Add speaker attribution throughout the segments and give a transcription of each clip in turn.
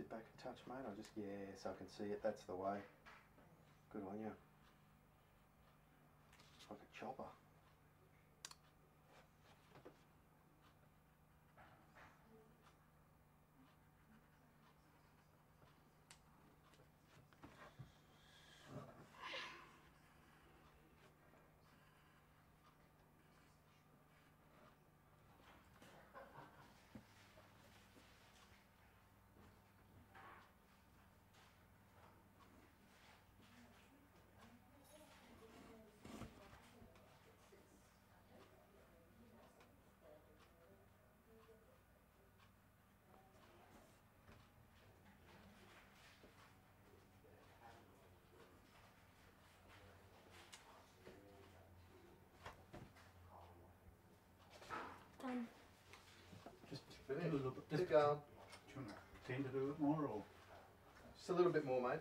Speaker 1: sit back a touch, mate? I'll just, yeah, so I can see it. That's the way. Good on you. It's like a chopper.
Speaker 2: Done.
Speaker 1: Just
Speaker 3: Finish.
Speaker 1: a little bit.
Speaker 3: Keep going.
Speaker 1: Do you want to tend to do it more, or?
Speaker 3: Just a little bit more, mate.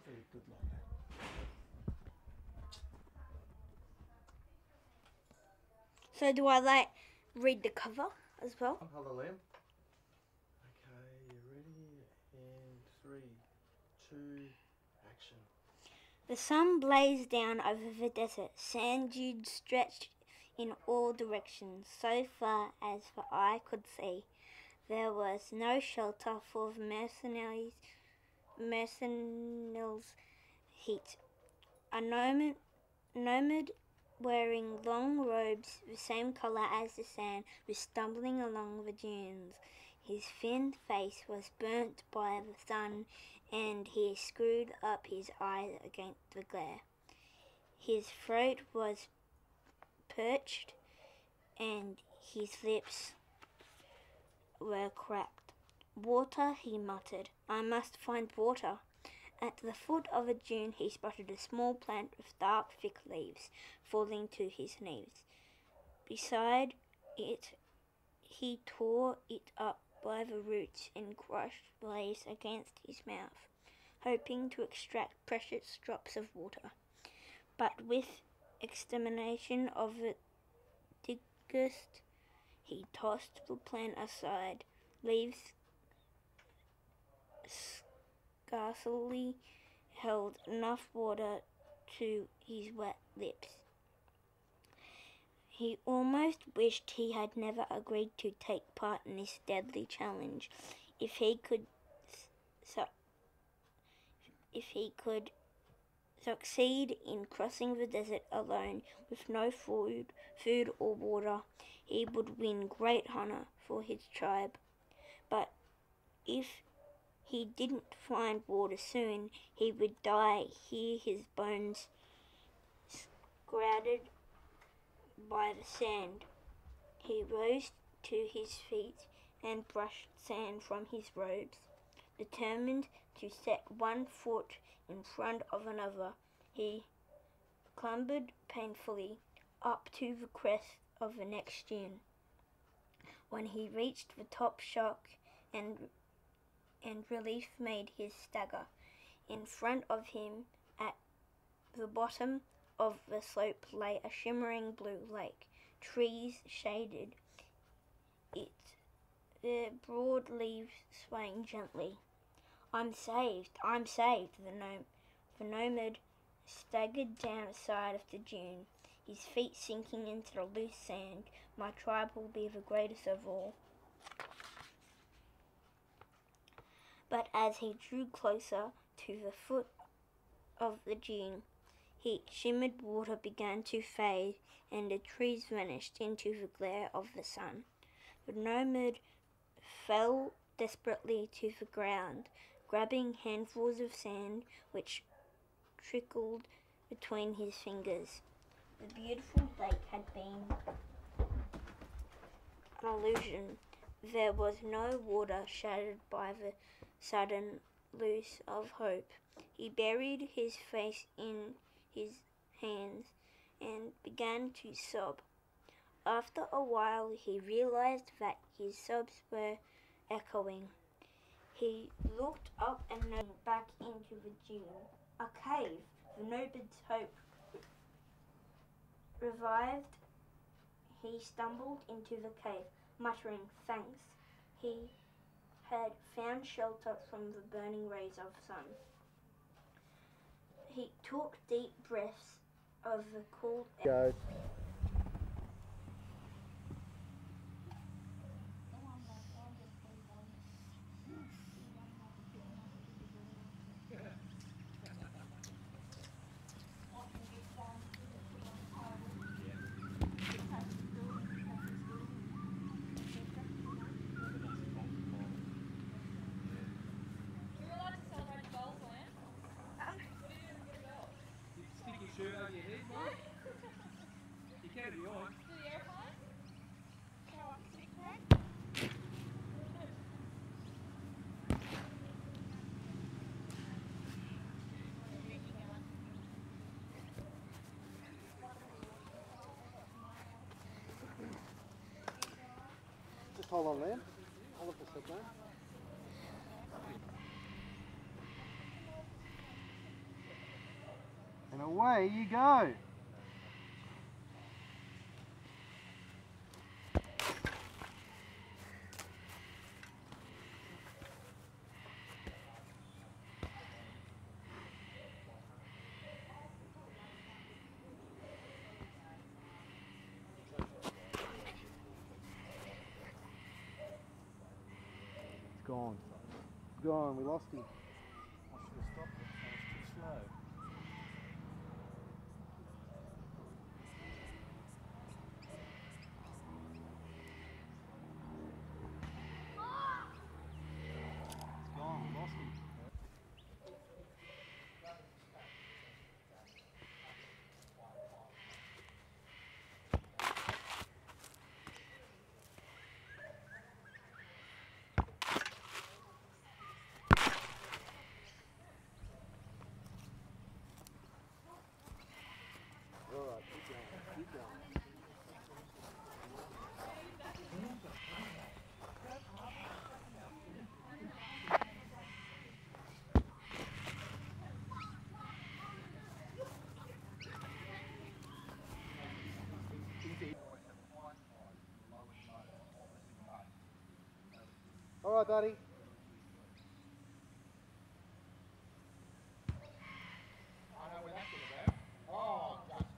Speaker 1: Very good like that.
Speaker 2: So do I like read the cover as well?
Speaker 3: Hold on, Liam.
Speaker 1: Okay, you ready? And 3, 2, action.
Speaker 2: The sun blazed down over the desert. Sand dunes stretched in all directions, so far as the eye could see. There was no shelter for the mercenaries' heat. A nomad wearing long robes the same colour as the sand was stumbling along the dunes. His thin face was burnt by the sun, and he screwed up his eyes against the glare. His throat was parched, and his lips were cracked. "Water," he muttered. "I must find water." At the foot of a dune he spotted a small plant with dark, thick leaves falling to his knees. Beside it, he tore it up by the roots and crushed the leaves against his mouth, hoping to extract precious drops of water. But with extermination of the diggest, he tossed the plant aside. Leaves scarcely held enough water to his wet lips. He almost wished he had never agreed to take part in this deadly challenge. If he could succeed in crossing the desert alone with no food or water, he would win great honor for his tribe. But if he didn't find water soon, he would die here, his bones scoured by the sand. He rose to his feet and brushed sand from his robes. Determined to set one foot in front of another, he clambered painfully up to the crest of the next dune. When he reached the top, shock and relief made him stagger. In front of him, at the bottom of the slope, lay a shimmering blue lake. Trees shaded it, their broad leaves swaying gently. I'm saved, the nomad staggered down the side of the dune, his feet sinking into the loose sand. My tribe will be the greatest of all. But as he drew closer to the foot of the dune, shimmered water began to fade, and the trees vanished into the glare of the sun. The nomad fell desperately to the ground, grabbing handfuls of sand which trickled between his fingers. The beautiful lake had been an illusion. There was no water, shattered by the sudden loss of hope. He buried his face in his hands and began to sob. After a while, he realized that his sobs were echoing. He looked up and nodded back into the dune. A cave. The nomad's hope revived. He stumbled into the cave, muttering thanks. He had found shelter from the burning rays of the sun. He took deep breaths of the cool air.
Speaker 4: Shirt over your head, mate. You can if you want.
Speaker 5: Do the airplane? Show up stick leg.
Speaker 1: Just hold on there. Hold up a second. And away you go. It's gone. It's gone. We lost him. I should have stopped it. I was too slow. All right, buddy.
Speaker 3: I know where that's going to go. Oh, just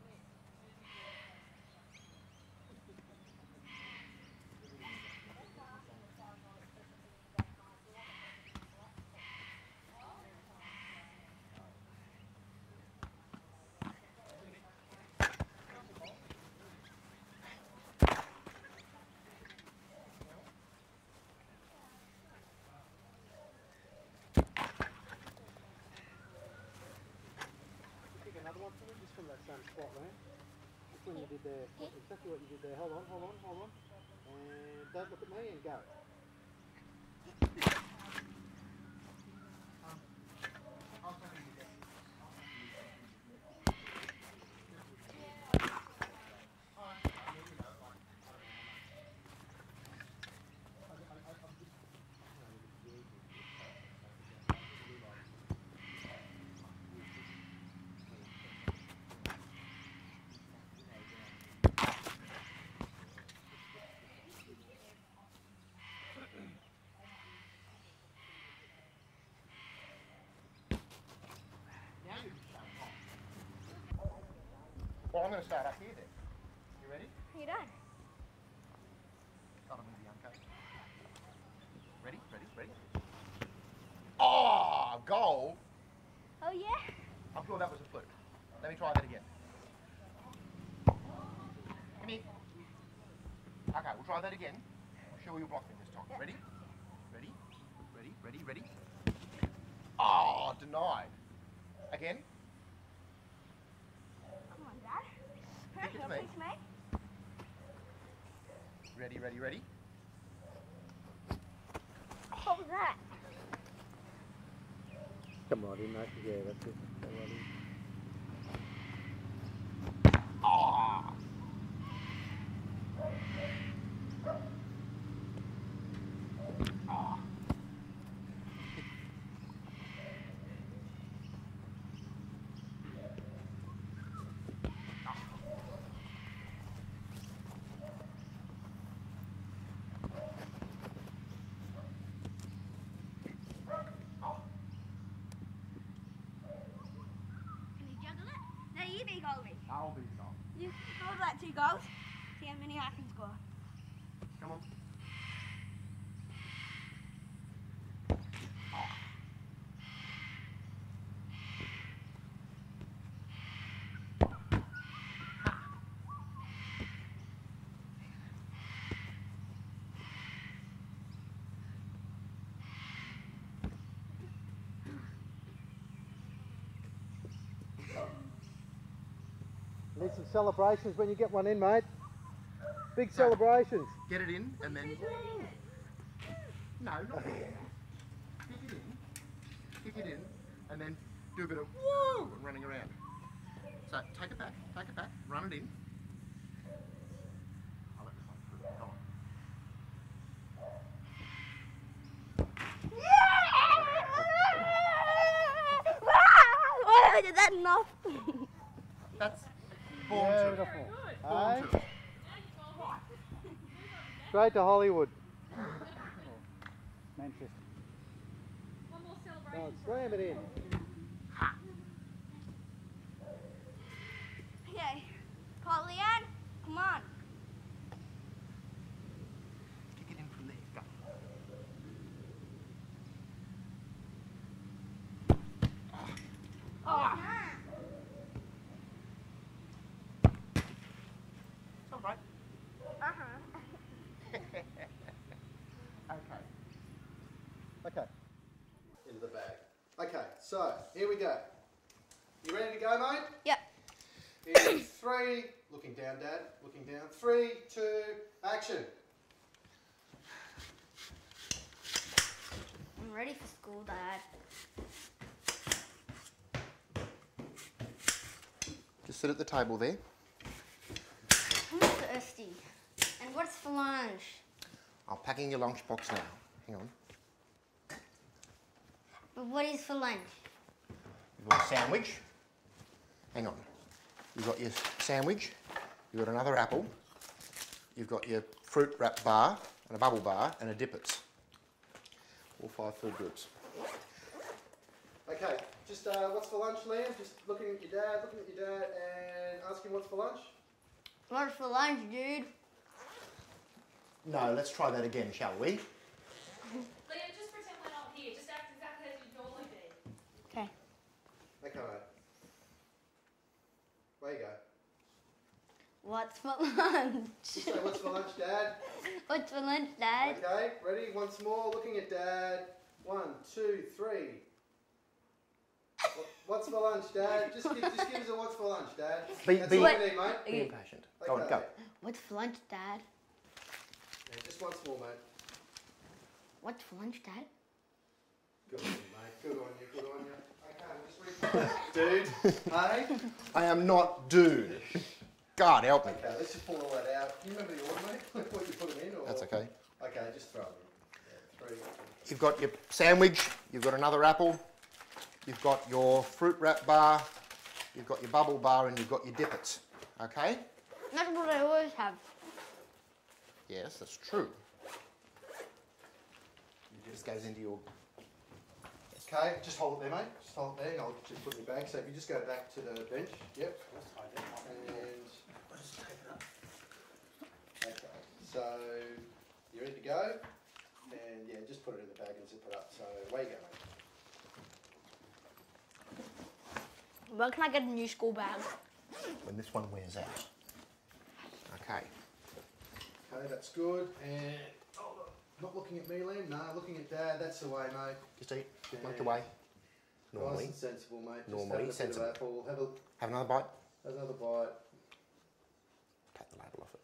Speaker 1: Another one for me, just from that same spot, right? That's when you did there, exactly what you did there. Hold on. And don't look at me and go.
Speaker 3: Well, I'm going to start up here then. You ready?
Speaker 5: Are you done?
Speaker 3: That'll be the uncut. Ready? Ready? Ready? Oh, goal!
Speaker 5: Oh yeah?
Speaker 3: I'm sure that was a fluke. Let me try that again. Come here. Okay, we'll try that again. I'm sure you'll block me this time. Ready? Ready? Ready? Ready? Ready? Oh, denied. Again.
Speaker 5: Come on, Dad.
Speaker 3: Kick it to me.
Speaker 5: Please, mate.
Speaker 3: Ready? Ready? Ready?
Speaker 5: What was that?
Speaker 1: Come right in, mate. Yeah, that's it. Come right in.
Speaker 3: Oh. Oh.
Speaker 5: Can you juggle it? No, you be goalie.
Speaker 3: I'll be the goal.
Speaker 5: You hold that 2 goals. See how many I can score.
Speaker 3: Come on.
Speaker 1: Need some celebrations when you get one in, mate. Big celebrations.
Speaker 3: Get it in and then... No, not there. Kick it in. Kick it in and then do a bit of woo and running around. So take it back, run it in. I'll let this one through. Go on.
Speaker 5: Is that enough?
Speaker 3: That's born to it.
Speaker 1: Beautiful.
Speaker 3: Born
Speaker 1: Hey?
Speaker 3: to it.
Speaker 1: Straight to Hollywood. Manchester.
Speaker 4: One more
Speaker 1: Go
Speaker 4: celebration.
Speaker 1: on, slam it in.
Speaker 5: Okay. Pollyann, come on.
Speaker 3: Kick it in from there. Go.
Speaker 5: Oh.
Speaker 3: It's all right.
Speaker 5: Uh-huh.
Speaker 3: Okay.
Speaker 1: Okay. Into the bag. Okay, so here we go. You ready to go, mate?
Speaker 5: Yep.
Speaker 1: In 3, looking down, Dad, looking down. 3, 2, action.
Speaker 5: I'm ready for school, Dad.
Speaker 3: Just sit at the table there.
Speaker 5: I'm thirsty. And what's for lunch?
Speaker 3: I'm packing your lunchbox now. Hang on.
Speaker 5: But what is for lunch?
Speaker 3: You've got a sandwich. Hang on. You've got your sandwich. You've got another apple. You've got your fruit wrap bar and a bubble bar and a dippets. All 5 food groups.
Speaker 1: Okay, just what's for lunch, Liam? Just looking at your dad, and asking what's for lunch.
Speaker 5: What's for lunch, dude?
Speaker 3: No, let's try that again, shall we?
Speaker 4: Liam, just pretend we're not here. Just act exactly as you'd normally be.
Speaker 5: Okay.
Speaker 1: Okay, mate. Where you go?
Speaker 5: What's for lunch?
Speaker 1: Just say what's for lunch, Dad.
Speaker 5: What's for lunch, Dad?
Speaker 1: Okay, ready? Once more, looking at Dad. 1, 2, 3. What's for lunch, Dad? Just give us a what's for lunch, Dad.
Speaker 3: Be-
Speaker 1: That's
Speaker 3: be-
Speaker 1: all we need, mate.
Speaker 3: Be impatient. Go on,
Speaker 1: Okay.
Speaker 3: go.
Speaker 5: What's for lunch, Dad?
Speaker 1: Yeah, just once more, mate.
Speaker 5: What's for lunch, Dad?
Speaker 1: Good on you, mate. Good on you, good on you. Okay, we'll just read. Dude, hey?
Speaker 3: I am not dude. God help me.
Speaker 1: Okay, let's just pull all that out. Do you remember the order, mate? What you put them in? Or?
Speaker 3: That's okay.
Speaker 1: Okay, just throw them in. Yeah, 3.
Speaker 3: You've got your sandwich, you've got another apple, you've got your fruit wrap bar, you've got your bubble bar, and you've got your dippets. Okay?
Speaker 5: That's what I always have.
Speaker 3: Yes, that's true. This goes into your...
Speaker 1: Okay, just hold it there, mate. Just hold it there, and I'll just put it in the bag. So if you just go back to the bench. Yep. And
Speaker 5: When can I get a new school bag?
Speaker 3: When this one wears out. Okay. Okay, that's good. And not looking at me, Liam. No, looking at Dad. That's the way, mate. Just eat. Just make the way. Normally.
Speaker 1: Nice and sensible, mate.
Speaker 3: Normally
Speaker 1: Just
Speaker 3: sensible.
Speaker 1: have a bit of apple.
Speaker 3: Have another bite.
Speaker 1: Have another bite.
Speaker 3: Take the label off it.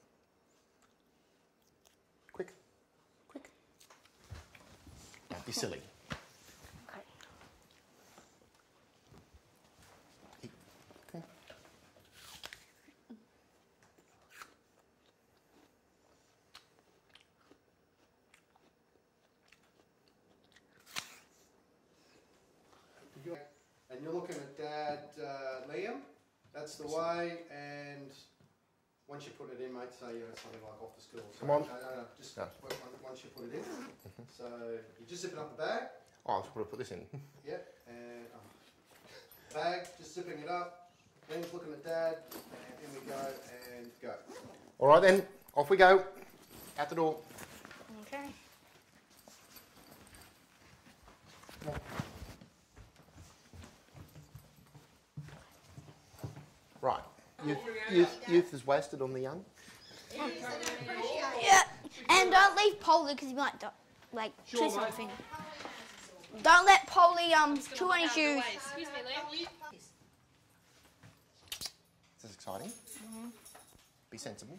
Speaker 3: Quick. Quick. Don't be silly.
Speaker 5: Okay.
Speaker 3: Eat. Okay.
Speaker 1: And you're looking at Dad, Liam. That's the way. And once you put it in, mate, say something like off to school. So,
Speaker 3: Come on.
Speaker 1: No, just
Speaker 3: No.
Speaker 1: once you put it in. So you just zip it up the bag.
Speaker 3: Oh, I was going to put this in.
Speaker 1: Yep. And bag, just zipping it up. Liam's looking at Dad. And in we go and go.
Speaker 3: All right then, off we go. Out the door.
Speaker 5: Okay.
Speaker 3: Come on. Right. Youth is wasted on the young.
Speaker 5: Yeah, and don't leave Polly because he might chew something. Don't let Polly chew on his shoes.
Speaker 4: Excuse me, Liam.
Speaker 3: This is exciting. Be sensible.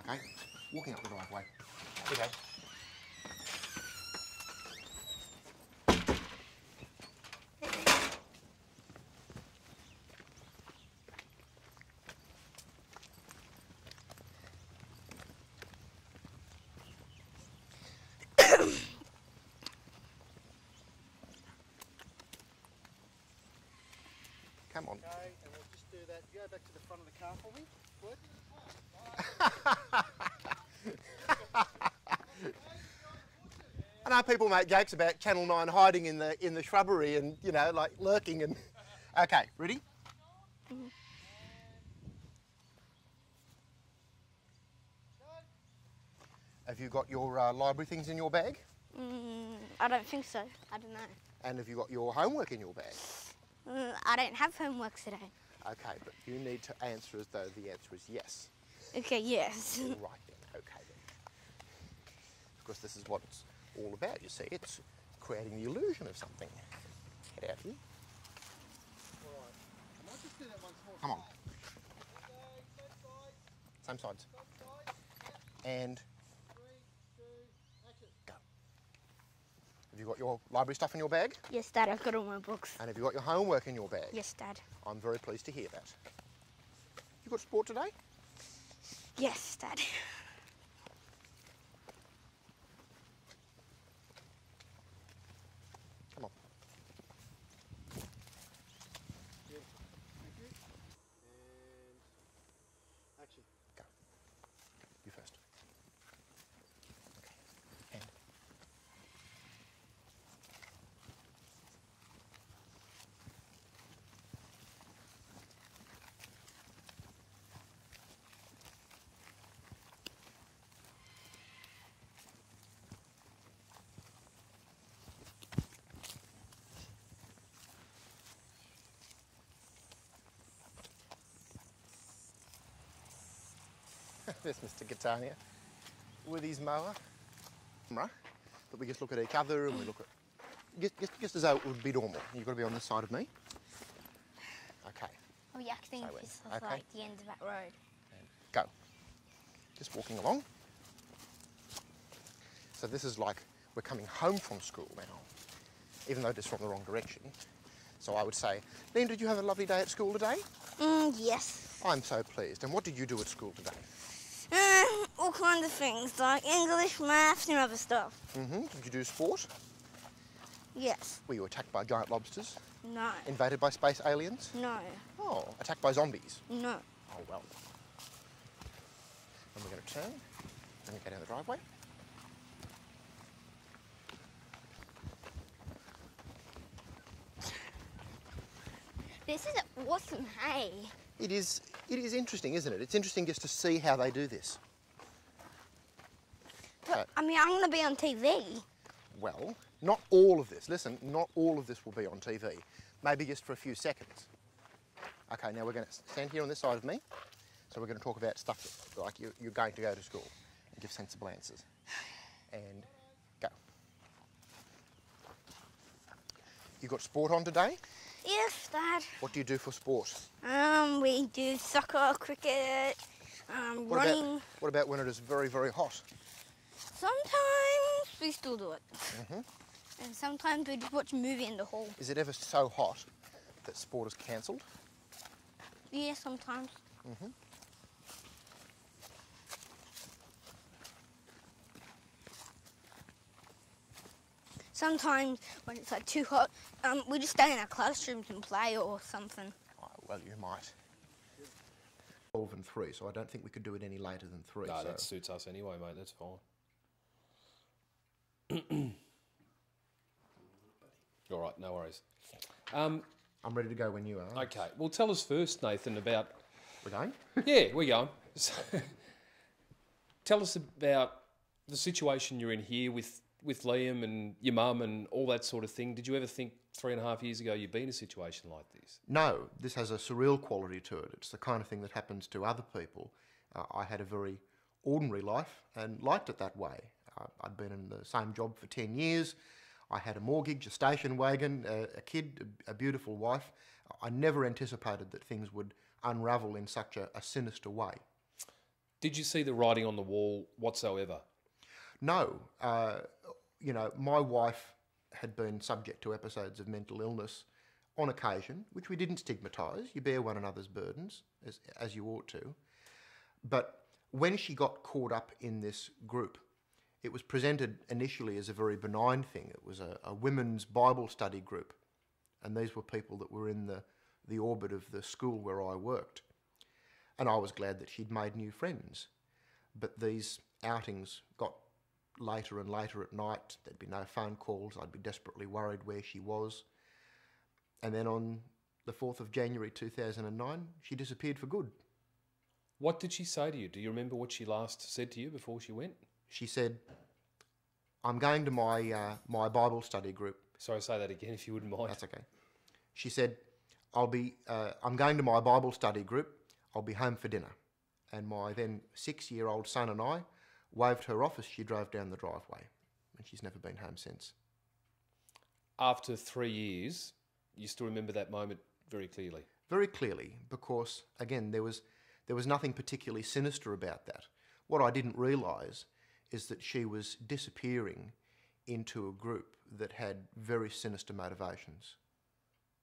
Speaker 3: Okay. Walking up the driveway. Here we go. Come on.
Speaker 1: Okay, and we'll just do that. Go back to the front of the car for me, please.
Speaker 3: I know people make jokes about Channel 9 hiding in the shrubbery and, you know, like lurking and... Okay, ready? Have you got your library things in your bag?
Speaker 5: I don't think so. I don't know.
Speaker 3: And have you got your homework in your bag?
Speaker 5: I don't have homework today.
Speaker 3: Okay, but you need to answer as though the answer is yes.
Speaker 5: Okay, yes.
Speaker 3: Right then, okay then. Because this is what it's all about, you see. It's creating the illusion of something. Head out here.
Speaker 1: Alright. I might just do that once more.
Speaker 3: Come on. Same sides. And go. Have you got your library stuff in your bag?
Speaker 5: Yes, Dad, I've got all my books.
Speaker 3: And have you got your homework in your bag?
Speaker 5: Yes, Dad.
Speaker 3: I'm very pleased to hear that. You got sport today?
Speaker 5: Yes, Dad.
Speaker 3: Come on.
Speaker 1: Thank you. And action.
Speaker 3: Go. You first. Okay. And. There's Mr. Catania with his mower. But we just look at each other and we look at... Just as though it would be normal. You've got to be on this side of me. Okay.
Speaker 5: Oh, yeah, I think
Speaker 3: So
Speaker 5: this is
Speaker 3: okay.
Speaker 5: like the end of that road.
Speaker 3: And go. Just walking along. So this is like we're coming home from school now, even though it's from the wrong direction. So I would say, Liam, did you have a lovely day at school today?
Speaker 5: Yes.
Speaker 3: I'm so pleased. And what did you do at school today?
Speaker 5: All kinds of things, like English, maths and other stuff.
Speaker 3: Did you do sport?
Speaker 5: Yes.
Speaker 3: Were you attacked by giant lobsters?
Speaker 5: No.
Speaker 3: Invaded by space aliens?
Speaker 5: No.
Speaker 3: Oh, attacked by zombies?
Speaker 5: No.
Speaker 3: Oh, well. And we're going to turn and go down the driveway.
Speaker 5: This is awesome, hey?
Speaker 3: It is interesting, isn't it? It's interesting just to see how they do this.
Speaker 5: I mean, I'm going to be on TV.
Speaker 3: Well, Not all of this, listen, not all of this will be on TV. Maybe just for a few seconds. Okay, now we're going to stand here on this side of me. So we're going to talk about stuff like you're going to go to school and give sensible answers. And go. You got sport on today?
Speaker 5: Yes, Dad.
Speaker 3: What do you do for sport?
Speaker 5: We do soccer, cricket, running.
Speaker 3: What about when it is very, very hot?
Speaker 5: Sometimes we still do it. And sometimes we just watch a movie in the hall.
Speaker 3: Is it ever so hot that sport is cancelled?
Speaker 5: Yeah, sometimes. Sometimes when it's like too hot, we just stay in our classrooms and play or something.
Speaker 3: Oh, well, you might. 12 and 3, so I don't think we could do it any later than 3.
Speaker 6: No,
Speaker 3: so.
Speaker 6: that suits us anyway, mate. That's fine. All right, no worries.
Speaker 3: I'm ready to go when you are.
Speaker 6: Okay, well, tell us first, Nathan, about...
Speaker 3: We're going?
Speaker 6: Yeah, we're going. Tell us about the situation you're in here with Liam and your mum and all that sort of thing. Did you ever think 3.5 years ago you'd be in a situation like this?
Speaker 3: No, this has a surreal quality to it. It's the kind of thing that happens to other people. I had a very ordinary life and liked it that way. I'd been in the same job for 10 years. I had a mortgage, a station wagon, a kid, a beautiful wife. I never anticipated that things would unravel in such a sinister way.
Speaker 6: Did you see the writing on the wall whatsoever?
Speaker 3: No. You know, my wife had been subject to episodes of mental illness on occasion, which we didn't stigmatise. You bear one another's burdens, as you ought to. But when she got caught up in this group, it was presented initially as a very benign thing. It was a women's Bible study group, and these were people that were in the orbit of the school where I worked. And I was glad that she'd made new friends. But these outings got later and later at night. There'd be no phone calls. I'd be desperately worried where she was. And then on the 4th of January 2009, she disappeared for good.
Speaker 6: What did she say to you? Do you remember what she last said to you before she went?
Speaker 3: She said, I'm going to my Bible study group.
Speaker 6: Sorry, say that again if you wouldn't mind.
Speaker 3: That's okay. She said, I'm going to my Bible study group. I'll be home for dinner. And my then 6-year-old son and I waved her off as she drove down the driveway. And she's never been home since.
Speaker 6: After 3 years, you still remember that moment very clearly?
Speaker 3: Very clearly, because, again, there was nothing particularly sinister about that. What I didn't realise is that she was disappearing into a group that had very sinister motivations.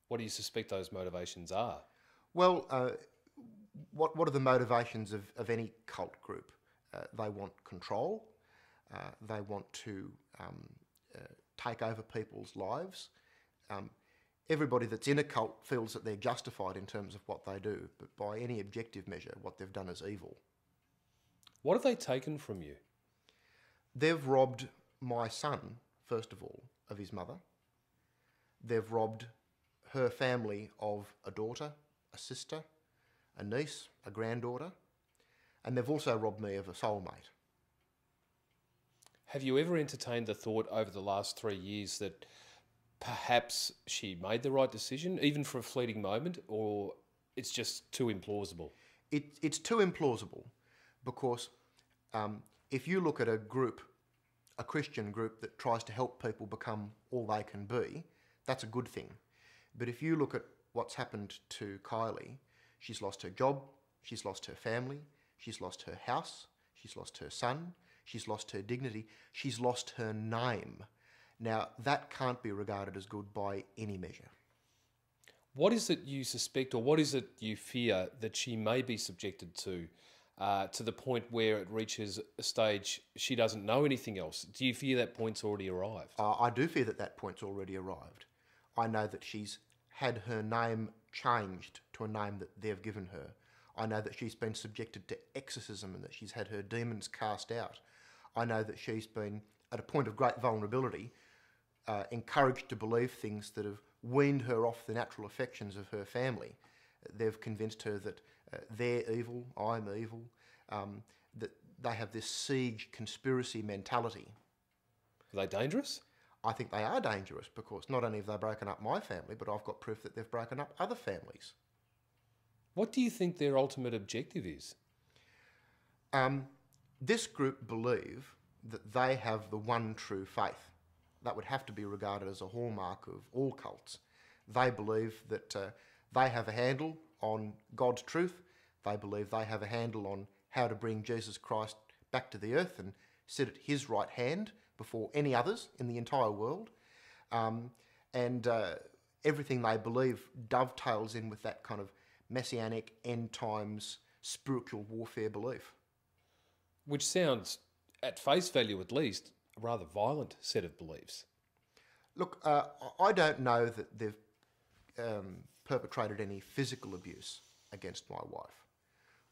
Speaker 6: What do you suspect those motivations are?
Speaker 3: Well, what are the motivations of any cult group? They want control. They want to take over people's lives. Everybody that's in a cult feels that they're justified in terms of what they do, but by any objective measure, what they've done is evil.
Speaker 6: What have they taken from you?
Speaker 3: They've robbed my son, first of all, of his mother. They've robbed her family of a daughter, a sister, a niece, a granddaughter, and they've also robbed me of a soulmate.
Speaker 6: Have you ever entertained the thought over the last 3 years that perhaps she made the right decision, even for a fleeting moment, or it's just too implausible?
Speaker 3: It's too implausible because if you look at a group, a Christian group that tries to help people become all they can be, that's a good thing. But if you look at what's happened to Kylie, she's lost her job, she's lost her family, she's lost her house, she's lost her son, she's lost her dignity, she's lost her name. Now, that can't be regarded as good by any measure.
Speaker 6: What is it you suspect, or what is it you fear that she may be subjected to the point where it reaches a stage she doesn't know anything else? Do you fear that point's already arrived?
Speaker 3: I do fear that point's already arrived. I know that she's had her name changed to a name that they've given her. I know that she's been subjected to exorcism and that she's had her demons cast out. I know that she's been, at a point of great vulnerability, encouraged to believe things that have weaned her off the natural affections of her family. They've convinced her that they're evil, I'm evil, that they have this siege conspiracy mentality.
Speaker 6: Are they dangerous?
Speaker 3: I think they are dangerous because not only have they broken up my family, but I've got proof that they've broken up other families.
Speaker 6: What do you think their ultimate objective is?
Speaker 3: This group believe that they have the one true faith. That would have to be regarded as a hallmark of all cults. They believe that they have a handle on God's truth. They believe they have a handle on how to bring Jesus Christ back to the earth and sit at his right hand before any others in the entire world. Everything they believe dovetails in with that kind of messianic, end times, spiritual warfare belief.
Speaker 6: Which sounds, at face value at least, a rather violent set of beliefs.
Speaker 3: Look, I don't know that they've perpetrated any physical abuse against my wife.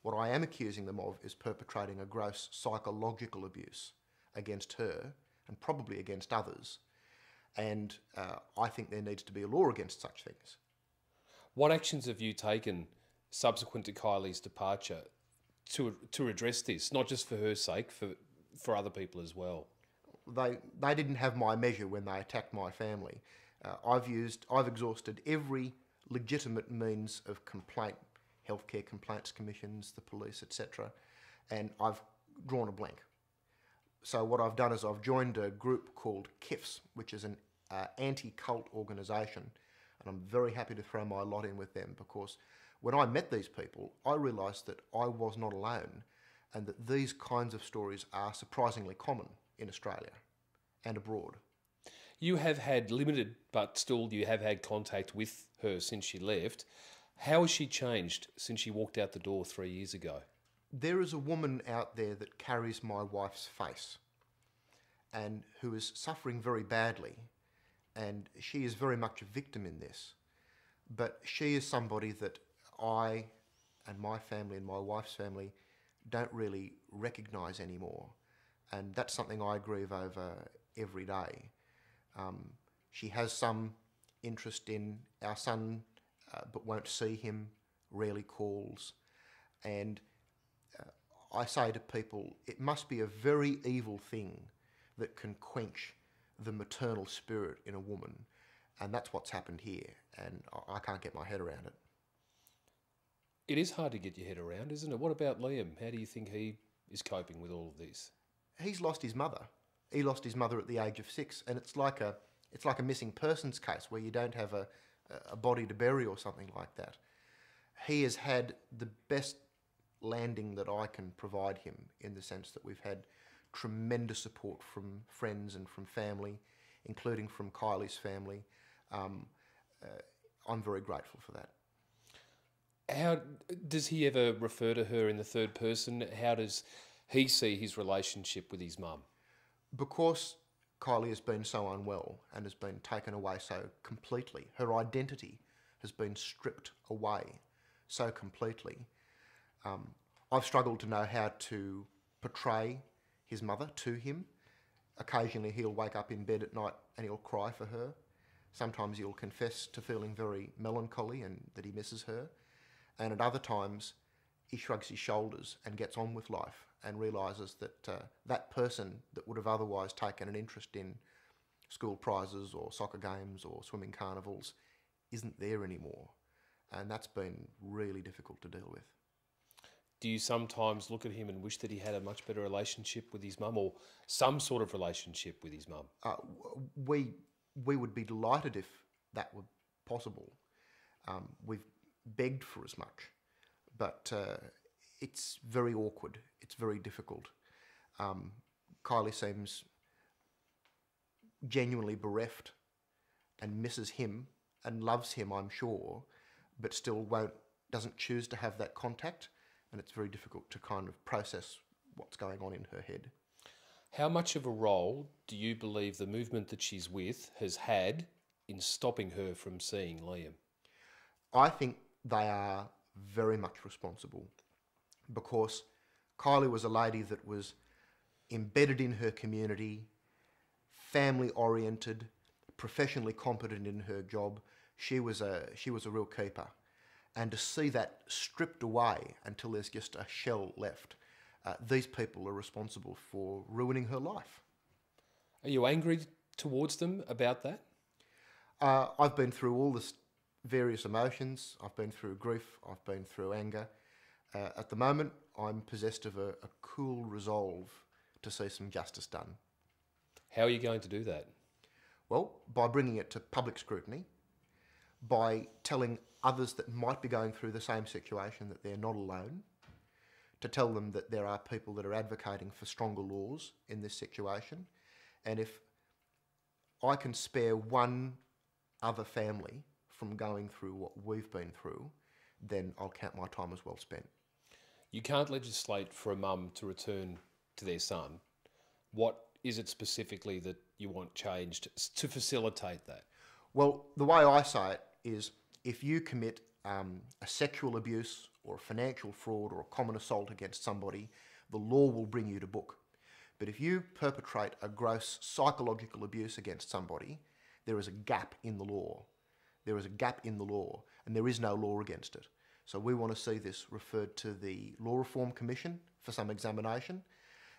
Speaker 3: What I am accusing them of is perpetrating a gross psychological abuse against her and probably against others. And I think there needs to be a law against such things.
Speaker 6: What actions have you taken subsequent to Kylie's departure to address this, not just for her sake, for other people as well?
Speaker 3: They didn't have my measure when they attacked my family. I've exhausted every legitimate means of complaint, healthcare complaints commissions, the police, etc., and I've drawn a blank. So what I've done is I've joined a group called KIFS, which is an anti-cult organisation, and I'm very happy to throw my lot in with them because when I met these people, I realised that I was not alone and that these kinds of stories are surprisingly common in Australia and abroad.
Speaker 6: You have had limited, but still you have had contact with her since she left. How has she changed since she walked out the door 3 years ago?
Speaker 3: There is a woman out there that carries my wife's face and who is suffering very badly, and she is very much a victim in this. But she is somebody that I and my family and my wife's family don't really recognise anymore, and that's something I grieve over every day. She has some interest in our son, but won't see him, rarely calls, and I say to people, it must be a very evil thing that can quench the maternal spirit in a woman, and that's what's happened here, and I can't get my head around it.
Speaker 6: It is hard to get your head around, isn't it? What about Liam? How do you think he is coping with all of this?
Speaker 3: He's lost his mother. He lost his mother at the age of 6, and it's like a missing persons case where you don't have a body to bury or something like that. He has had the best landing that I can provide him, in the sense that we've had tremendous support from friends and from family, including from Kylie's family. I'm very grateful for that.
Speaker 6: How does he ever refer to her in the third person? How does he see his relationship with his mum? Because
Speaker 3: Kylie has been so unwell and has been taken away so completely, her identity has been stripped away so completely. I've struggled to know how to portray his mother to him. Occasionally he'll wake up in bed at night and he'll cry for her. Sometimes he'll confess to feeling very melancholy and that he misses her. And at other times he shrugs his shoulders and gets on with life and realises that that person that would have otherwise taken an interest in school prizes or soccer games or swimming carnivals isn't there anymore. And that's been really difficult to deal with.
Speaker 6: Do you sometimes look at him and wish that he had a much better relationship with his mum, or some sort of relationship with his mum?
Speaker 3: We would be delighted if that were possible. We've begged for as much, but it's very awkward. It's very difficult. Kylie seems genuinely bereft and misses him and loves him, I'm sure, but still doesn't choose to have that contact. And it's very difficult to kind of process what's going on in her head.
Speaker 6: How much of a role do you believe the movement that she's with has had in stopping her from seeing Liam?
Speaker 3: I think they are very much responsible, because Kylie was a lady that was embedded in her community, family oriented, professionally competent in her job. She was a real keeper. And to see that stripped away until there's just a shell left, these people are responsible for ruining her life.
Speaker 6: Are you angry towards them about that?
Speaker 3: I've been through all the various emotions. I've been through grief. I've been through anger. At the moment, I'm possessed of a cool resolve to see some justice done.
Speaker 6: How are you going to do that?
Speaker 3: Well, by bringing it to public scrutiny, by telling others that might be going through the same situation that they're not alone, to tell them that there are people that are advocating for stronger laws in this situation. And if I can spare one other family from going through what we've been through, then I'll count my time as well spent.
Speaker 6: You can't legislate for a mum to return to their son. What is it specifically that you want changed to facilitate that?
Speaker 3: Well, the way I say it is if you commit a sexual abuse or a financial fraud or a common assault against somebody, the law will bring you to book. But if you perpetrate a gross psychological abuse against somebody, there is a gap in the law. There is a gap in the law, and there is no law against it. So we want to see this referred to the Law Reform Commission for some examination,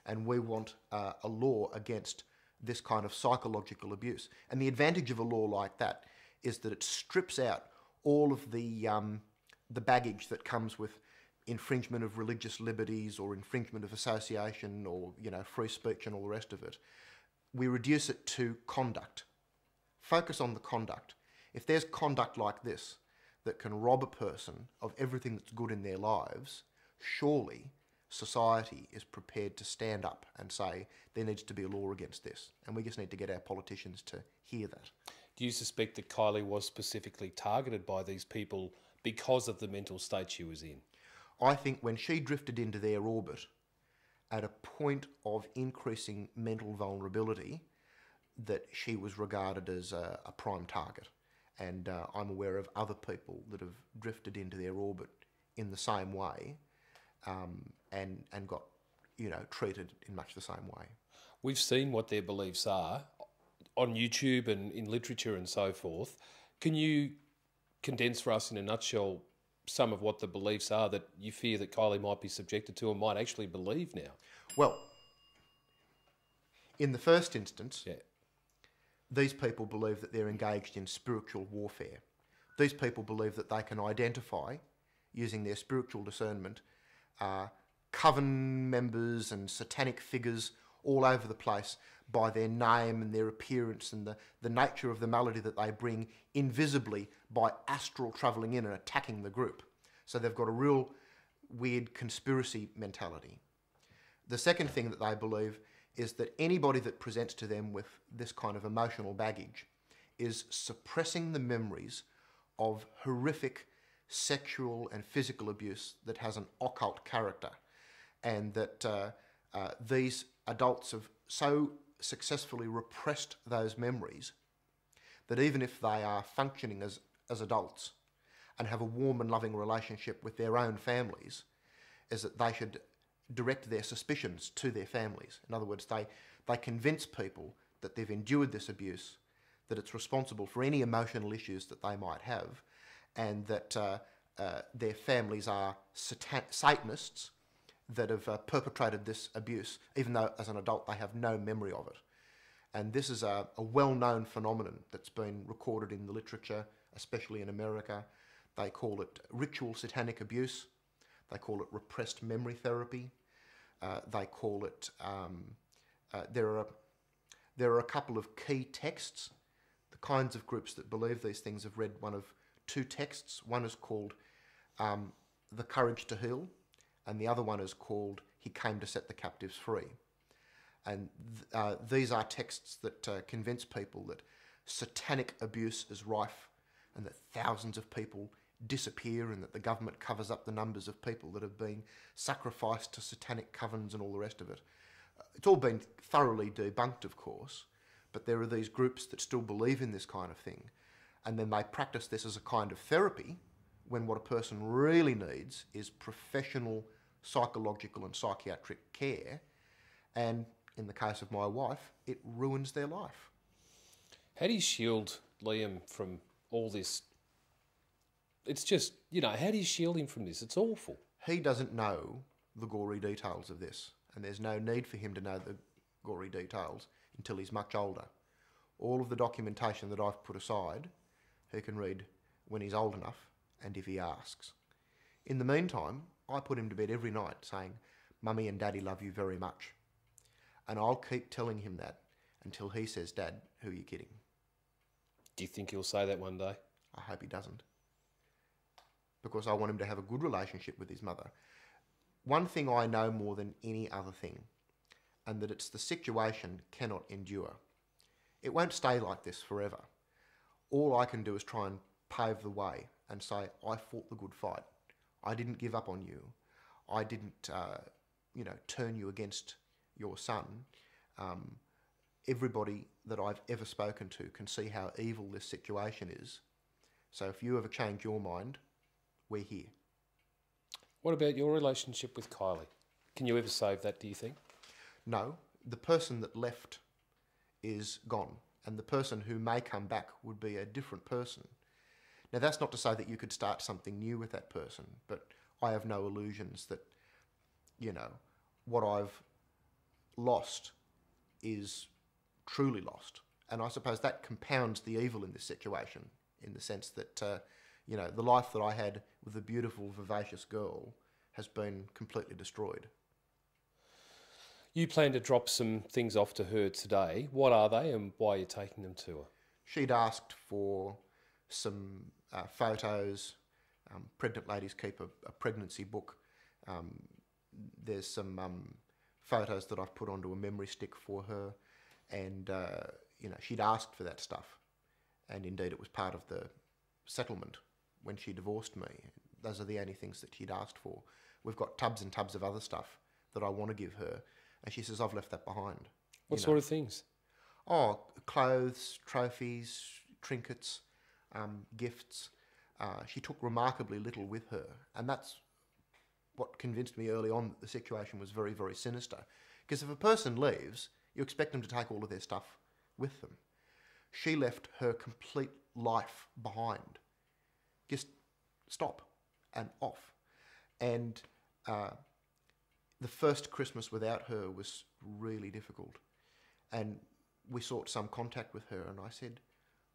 Speaker 3: and we want a law against this kind of psychological abuse. And the advantage of a law like that is that it strips out all of the baggage that comes with infringement of religious liberties or infringement of association or, free speech and all the rest of it. We reduce it to conduct. Focus on the conduct. If there's conduct like this that can rob a person of everything that's good in their lives, surely society is prepared to stand up and say there needs to be a law against this. And we just need to get our politicians to hear that.
Speaker 6: Do you suspect that Kylie was specifically targeted by these people because of the mental state she was in?
Speaker 3: I think when she drifted into their orbit at a point of increasing mental vulnerability, that she was regarded as a prime target. And I'm aware of other people that have drifted into their orbit in the same way and got, treated in much the same way.
Speaker 6: We've seen what their beliefs are on YouTube and in literature and so forth. Can you condense for us in a nutshell some of what the beliefs are that you fear that Kylie might be subjected to and might actually believe now?
Speaker 3: Well, in the first instance,
Speaker 6: Yeah.
Speaker 3: these people believe that they're engaged in spiritual warfare. These people believe that they can identify, using their spiritual discernment, coven members and satanic figures all over the place by their name and their appearance and the nature of the malady that they bring invisibly by astral travelling in and attacking the group. So they've got a real weird conspiracy mentality. The second thing that they believe is that anybody that presents to them with this kind of emotional baggage is suppressing the memories of horrific sexual and physical abuse that has an occult character, and that these adults have so successfully repressed those memories that even if they are functioning as adults and have a warm and loving relationship with their own families, is that they should direct their suspicions to their families. In other words, they convince people that they've endured this abuse, that it's responsible for any emotional issues that they might have, and that their families are Satanists that have perpetrated this abuse, even though as an adult they have no memory of it. And this is a well-known phenomenon that's been recorded in the literature, especially in America. They call it ritual satanic abuse. They call it repressed memory therapy. They call it... there are a couple of key texts. The kinds of groups that believe these things have read one of two texts. One is called The Courage to Heal, and the other one is called He Came to Set the Captives Free. And these are texts that convince people that satanic abuse is rife and that thousands of people disappear and that the government covers up the numbers of people that have been sacrificed to satanic covens and all the rest of it. It's all been thoroughly debunked, of course, but there are these groups that still believe in this kind of thing, and then they practice this as a kind of therapy when what a person really needs is professional psychological and psychiatric care, and in the case of my wife, it ruins their life.
Speaker 6: How do you shield Liam from all this? It's just, how do you shield him from this? It's awful.
Speaker 3: He doesn't know the gory details of this, and there's no need for him to know the gory details until he's much older. all of the documentation that I've put aside, he can read when he's old enough and if he asks. In the meantime, I put him to bed every night saying, Mummy and Daddy love you very much. And I'll keep telling him that until he says, Dad, who are you kidding?
Speaker 6: Do you think he'll say that one day?
Speaker 3: I hope he doesn't. Because I want him to have a good relationship with his mother. One thing I know more than any other thing, and that it's the situation cannot endure. It won't stay like this forever. All I can do is try and pave the way and say, I fought the good fight. I didn't give up on you. I didn't, turn you against your son. Everybody that I've ever spoken to can see how evil this situation is. So if you ever change your mind, we're here.
Speaker 6: What about your relationship with Kylie? Can you ever save that, do you think?
Speaker 3: No, the person that left is gone, and the person who may come back would be a different person. Now, that's not to say that you could start something new with that person, but I have no illusions that, what I've lost is truly lost. And I suppose that compounds the evil in this situation, in the sense that, the life that I had with a beautiful, vivacious girl has been completely destroyed.
Speaker 6: You plan to drop some things off to her today. What are they and why are you taking them to her?
Speaker 3: She'd asked for some photos. Pregnant ladies keep a pregnancy book. There's some photos that I've put onto a memory stick for her, and she'd asked for that stuff, and indeed it was part of the settlement when she divorced me. Those are the only things that she'd asked for. We've got tubs and tubs of other stuff that I want to give her, and she says, I've left that behind.
Speaker 6: What sort of things?
Speaker 3: Oh, clothes, trophies, trinkets, gifts. She took remarkably little with her, and that's what convinced me early on that the situation was very, very sinister. Because if a person leaves, you expect them to take all of their stuff with them. She left her complete life behind. Just stop and off. And the first Christmas without her was really difficult. And we sought some contact with her, and I said,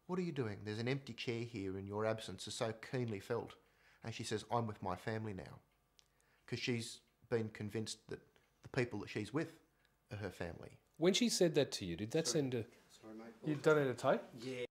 Speaker 3: what are you doing? There's an empty chair here and your absence is so keenly felt. And she says, I'm with my family now. Because she's been convinced that the people that she's with are her family.
Speaker 6: When she said that to you, did that send a...
Speaker 1: Sorry, mate.
Speaker 6: You done it a tape?
Speaker 1: Yeah.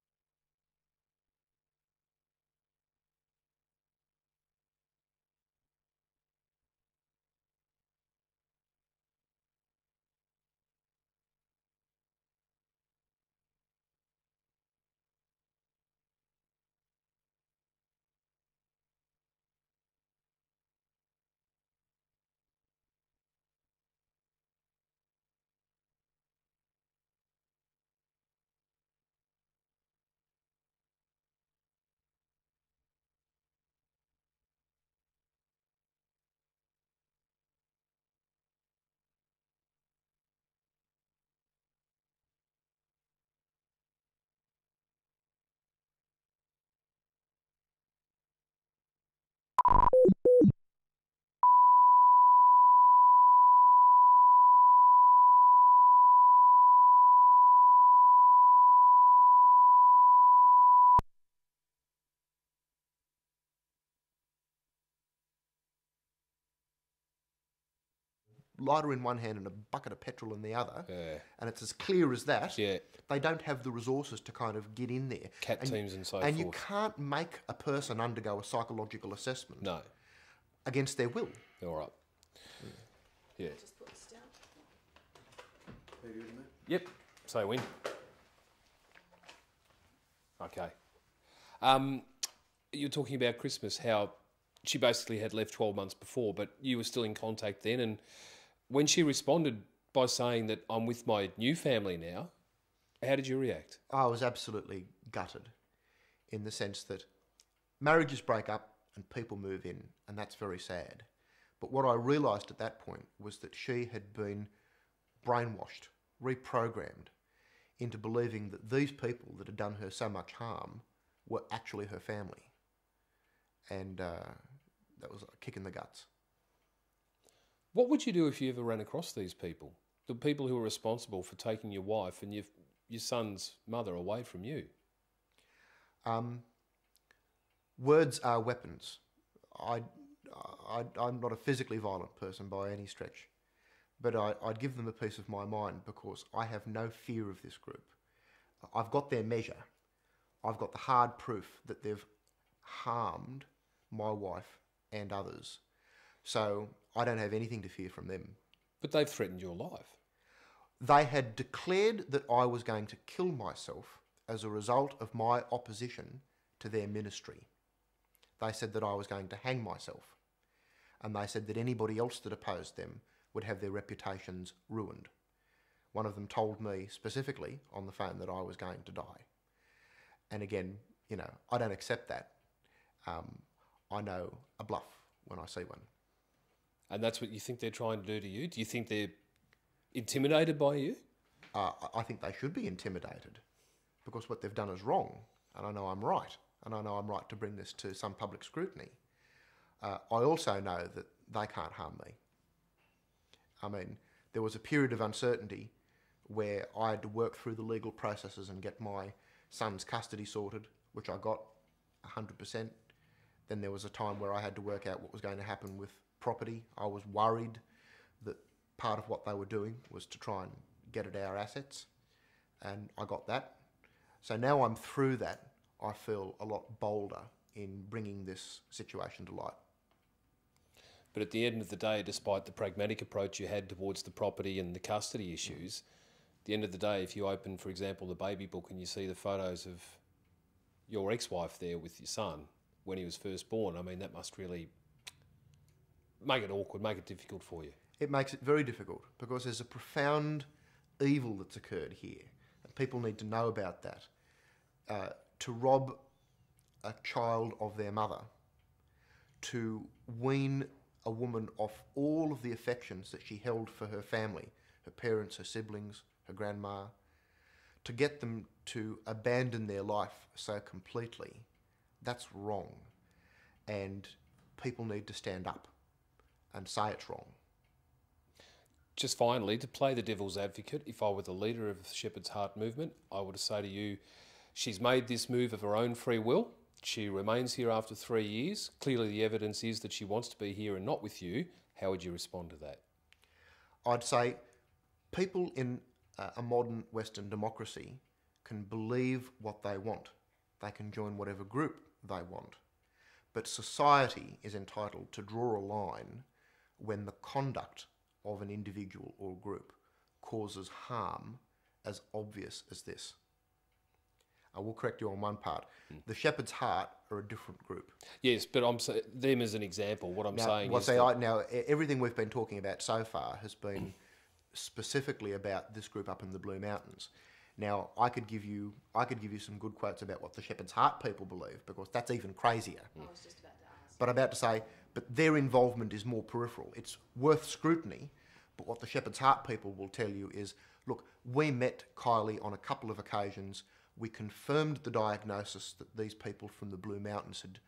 Speaker 3: Lighter in one hand and a bucket of petrol in the other,
Speaker 6: Yeah.
Speaker 3: and it's as clear as that.
Speaker 6: Yeah.
Speaker 3: They don't have the resources to kind of get in there.
Speaker 6: Cat teams and so forth.
Speaker 3: And you can't make a person undergo a psychological assessment
Speaker 6: No.
Speaker 3: against their will.
Speaker 6: All right. Yeah.
Speaker 4: Just put this down.
Speaker 1: Very good, mate.
Speaker 6: Yep. So when? Okay. You're talking about Christmas, how she basically had left 12 months before, but you were still in contact then. And when she responded by saying that I'm with my new family now, how did you react?
Speaker 3: I was absolutely gutted in the sense that marriages break up and people move in, and that's very sad. But what I realised at that point was that she had been brainwashed, reprogrammed into believing that these people that had done her so much harm were actually her family. And that was a kick in the guts.
Speaker 6: What would you do if you ever ran across these people? The people who are responsible for taking your wife and your son's mother away from you?
Speaker 3: Words are weapons. I'm not a physically violent person by any stretch, but I'd give them a piece of my mind because I have no fear of this group. I've got their measure. I've got the hard proof that they've harmed my wife and others. So I don't have anything to fear from them.
Speaker 6: But they've threatened your life.
Speaker 3: They had declared that I was going to kill myself as a result of my opposition to their ministry. They said that I was going to hang myself. And they said that anybody else that opposed them would have their reputations ruined. One of them told me specifically on the phone that I was going to die. And again, you know, I don't accept that. I know a bluff when I see one.
Speaker 6: And that's what you think they're trying to do to you? Do you think they're intimidated by you?
Speaker 3: I think they should be intimidated because what they've done is wrong, and I know I'm right, and I know I'm right to bring this to some public scrutiny. I also know that they can't harm me. I mean, there was a period of uncertainty where I had to work through the legal processes and get my son's custody sorted, which I got 100%. Then there was a time where I had to work out what was going to happen with property. I was worried that part of what they were doing was to try and get at our assets, and I got that. So now I'm through that, I feel a lot bolder in bringing this situation to light.
Speaker 6: But at the end of the day, despite the pragmatic approach you had towards the property and the custody issues, at the end of the day, if you open, for example, the baby book and you see the photos of your ex-wife there with your son when he was first born, I mean, that must really make it awkward, make it difficult for you.
Speaker 3: It makes it very difficult because there's a profound evil that's occurred here, and people need to know about that. To rob a child of their mother, to wean a woman off all of the affections that she held for her family, her parents, her siblings, her grandma, to get them to abandon their life so completely, that's wrong. And people need to stand up and say it's wrong.
Speaker 6: Just finally, to play the devil's advocate, if I were the leader of the Shepherd's Heart movement, I would say to you, she's made this move of her own free will. She remains here after 3 years. Clearly the evidence is that she wants to be here and not with you. How would you respond to that?
Speaker 3: I'd say people in a modern Western democracy can believe what they want. They can join whatever group they want. But society is entitled to draw a line when the conduct of an individual or group causes harm as obvious as this. I will correct you on one part. The Shepherd's Heart are a different group.
Speaker 6: Yes, but I'm them as an example. What I'm saying is
Speaker 3: now everything we've been talking about so far has been specifically about this group up in the Blue Mountains. Now, I could give you some good quotes about what the Shepherd's Heart people believe, because that's even crazier.
Speaker 4: I was just about to ask.
Speaker 3: But I'm about to say, but their involvement is more peripheral. It's worth scrutiny, but what the Shepherd's Heart people will tell you is, look, we met Kylie on a couple of occasions. We confirmed the diagnosis that these people from the Blue Mountains had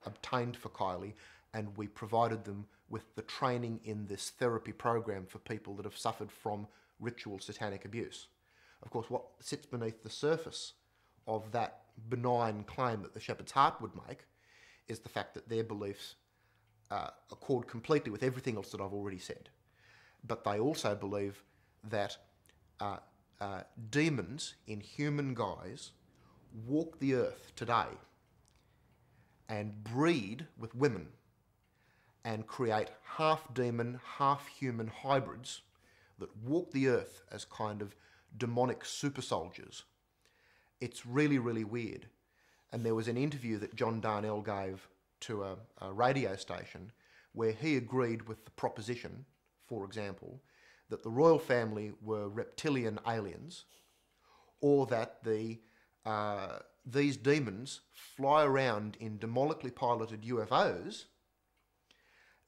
Speaker 3: obtained for Kylie, and we provided them with the training in this therapy program for people that have suffered from ritual satanic abuse. Of course, what sits beneath the surface of that benign claim that the Shepherd's Heart would make is the fact that their beliefs accord completely with everything else that I've already said. But they also believe that demons in human guise walk the earth today and breed with women and create half-demon, half-human hybrids that walk the earth as kind of demonic super soldiers. It's really, really weird. And there was an interview that John Darnell gave to a radio station where he agreed with the proposition, for example, that the royal family were reptilian aliens, or that these demons fly around in demonically piloted UFOs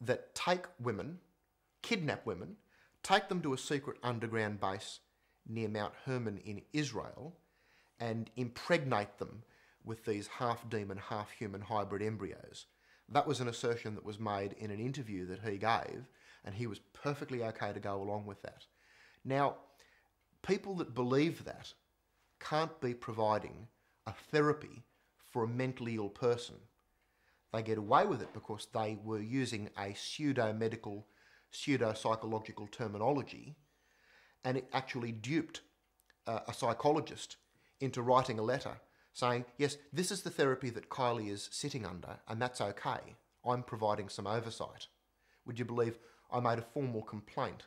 Speaker 3: that take women, kidnap women, take them to a secret underground base near Mount Hermon in Israel, and impregnate them with these half-demon, half-human hybrid embryos. That was an assertion that was made in an interview that he gave, and he was perfectly okay to go along with that. Now, people that believe that can't be providing a therapy for a mentally ill person. They get away with it because they were using a pseudo-medical, pseudo-psychological terminology, and it actually duped a psychologist into writing a letter saying, yes, this is the therapy that Kylie is sitting under, and that's okay. I'm providing some oversight. Would you believe I made a formal complaint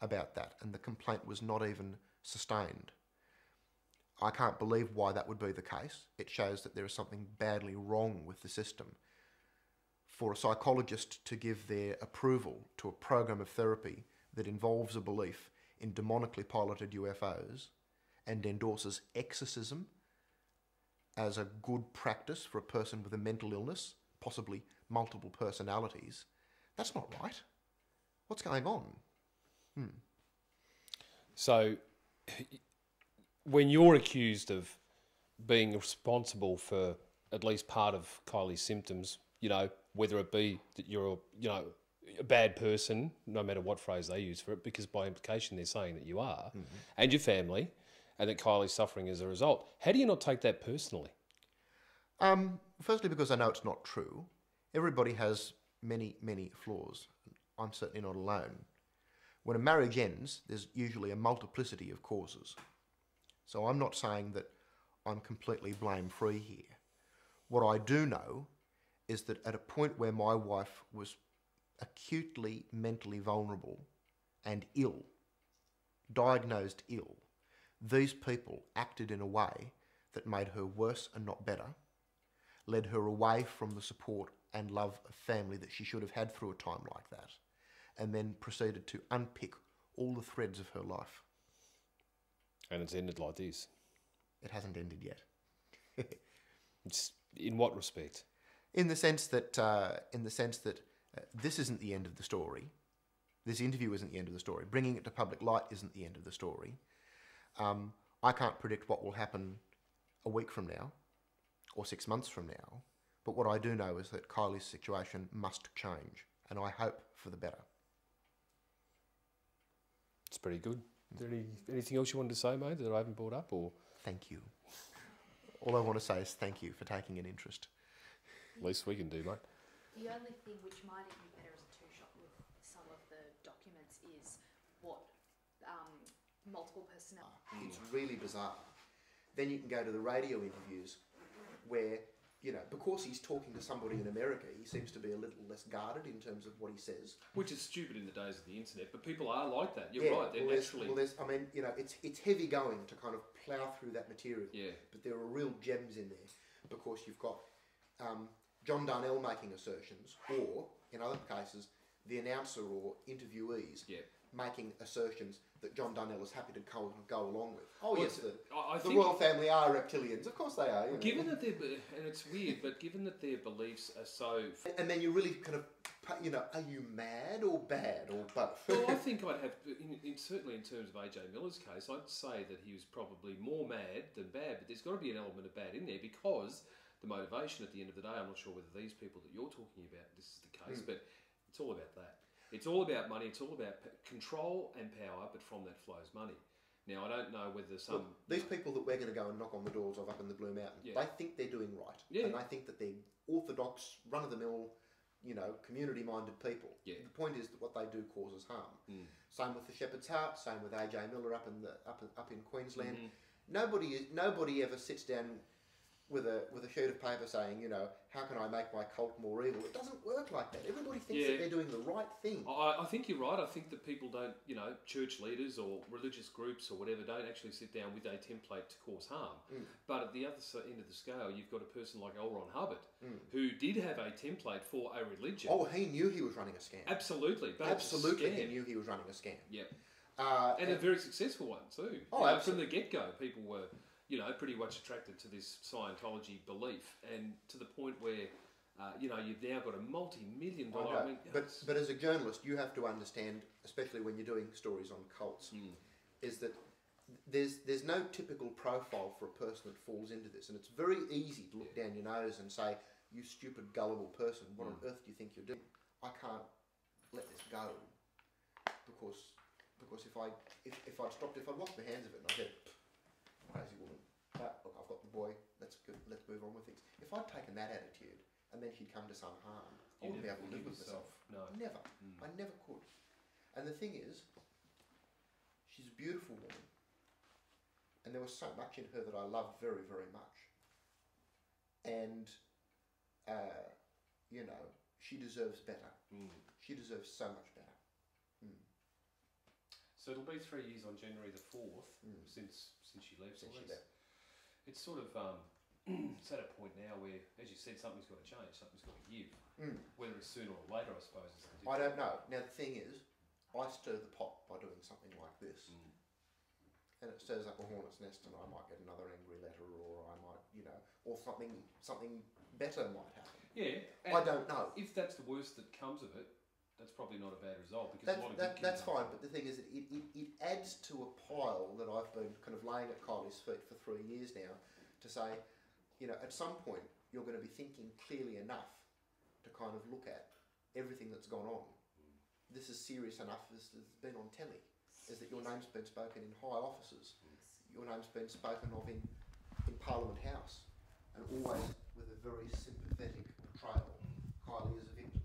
Speaker 3: about that, and the complaint was not even sustained? I can't believe why that would be the case. It shows that there is something badly wrong with the system. For a psychologist to give their approval to a program of therapy that involves a belief in demonically piloted UFOs and endorses exorcism as a good practice for a person with a mental illness, possibly multiple personalities, that's not right. What's going on?
Speaker 6: So, when you're accused of being responsible for at least part of Kylie's symptoms, you know, whether it be that you're, you know, a bad person, no matter what phrase they use for it, because by implication they're saying that you are, and your family, and that Kylie's suffering as a result. How do you not take that personally?
Speaker 3: Firstly, because I know it's not true. Everybody has many, many flaws. I'm certainly not alone. When a marriage ends, there's usually a multiplicity of causes. So I'm not saying that I'm completely blame-free here. What I do know is that at a point where my wife was acutely mentally vulnerable and ill, diagnosed ill, these people acted in a way that made her worse and not better, led her away from the support and love of family that she should have had through a time like that, and then proceeded to unpick all the threads of her life.
Speaker 6: And it's ended like this.
Speaker 3: It hasn't ended yet.
Speaker 6: It's in what respect?
Speaker 3: In the sense that this isn't the end of the story. This interview isn't the end of the story. Bringing it to public light isn't the end of the story. I can't predict what will happen a week from now or 6 months from now, but what I do know is that Kylie's situation must change, and I hope for the better.
Speaker 6: It's pretty good. Is there anything else you wanted to say, mate, that I haven't brought up? Or
Speaker 3: Thank you. All I want to say is thank you for taking an interest.
Speaker 6: least we can do, mate.
Speaker 4: The only thing which might even be better as a two-shot with some of the documents is what multiple personnel.
Speaker 3: It's really bizarre. Then you can go to the radio interviews where, you know, because he's talking to somebody in America, he seems to be a little less guarded in terms of what he says.
Speaker 6: Which is stupid in the days of the internet, but people are like that. You're right. They're naturally.
Speaker 3: I mean, you know, it's heavy going to kind of plough through that material.
Speaker 6: Yeah.
Speaker 3: But there are real gems in there because you've got John Darnell making assertions, or in other cases, the announcer or interviewees making assertions that John Darnell is happy to go along with. Oh, well, yes, the royal family are reptilians. Of course they are. You know.
Speaker 6: Given that and it's weird, but given that their beliefs are so...
Speaker 3: And then you really kind of, you know, are you mad or bad or both?
Speaker 6: Well, I think I'd have, certainly in terms of AJ Miller's case, I'd say that he was probably more mad than bad, but there's got to be an element of bad in there because the motivation at the end of the day, I'm not sure whether these people that you're talking about, this is the case, but it's all about that. It's all about money, it's all about control and power, but from that flows money. Now, I don't know whether some...
Speaker 3: Look, these people that we're going to go and knock on the doors of up in the Blue Mountain, they think they're doing right. And they think that they're orthodox, run-of-the-mill, you know, community-minded people. The point is that what they do causes harm. Same with the Shepherd's Heart, same with AJ Miller up in Queensland. Nobody ever sits down with a sheet of paper saying, you know, how can I make my cult more evil? It doesn't work like that. Everybody thinks that they're doing the right thing.
Speaker 6: I think you're right. I think that people don't, you know, church leaders or religious groups or whatever don't actually sit down with a template to cause harm. But at the other end of the scale, you've got a person like L. Ron Hubbard who did have a template for a religion.
Speaker 3: Oh, he knew he was running a scam.
Speaker 6: Absolutely. But
Speaker 3: absolutely, he knew he was running a scam.
Speaker 6: Yeah. And a very successful one too.
Speaker 3: Oh,
Speaker 6: you know, from the get-go, people were... you know, pretty much attracted to this Scientology belief, and to the point where, you know, you've now got a multi-million-dollar... I mean,
Speaker 3: but as a journalist, you have to understand, especially when you're doing stories on cults, is that there's no typical profile for a person that falls into this, and it's very easy to look down your nose and say, you stupid, gullible person, what on earth do you think you're doing? I can't let this go, because if I'd washed my hands of it and I said, crazy woman. look, I've got the boy, let's move on with things. If I'd taken that attitude and then she'd come to some harm, I wouldn't be able to live with myself.
Speaker 6: No.
Speaker 3: Never. I never could. And the thing is, she's a beautiful woman. And there was so much in her that I loved very, very much. And, you know, she deserves better. She deserves so much better.
Speaker 6: So it'll be 3 years on January the 4th since she left. It's sort of it's at a point now where, as you said, something's got to change, something's got to give. Whether it's sooner or later, I suppose. Is
Speaker 3: I don't know. Now the thing is, I stir the pot by doing something like this, and it stirs up a hornet's nest, and I might get another angry letter, or I might, you know, or something better might happen.
Speaker 6: Yeah,
Speaker 3: I don't know.
Speaker 6: If that's the worst that comes of it, that's probably not a bad result, because a lot of
Speaker 3: that's fine. But the thing is, it adds to a pile that I've been kind of laying at Kylie's feet for 3 years now, to say, you know, at some point you're going to be thinking clearly enough to kind of look at everything that's gone on. This is serious enough as it's been on telly, is that your name's been spoken in high offices, your name's been spoken of in Parliament House, and always with a very sympathetic portrayal. Kylie is a victim.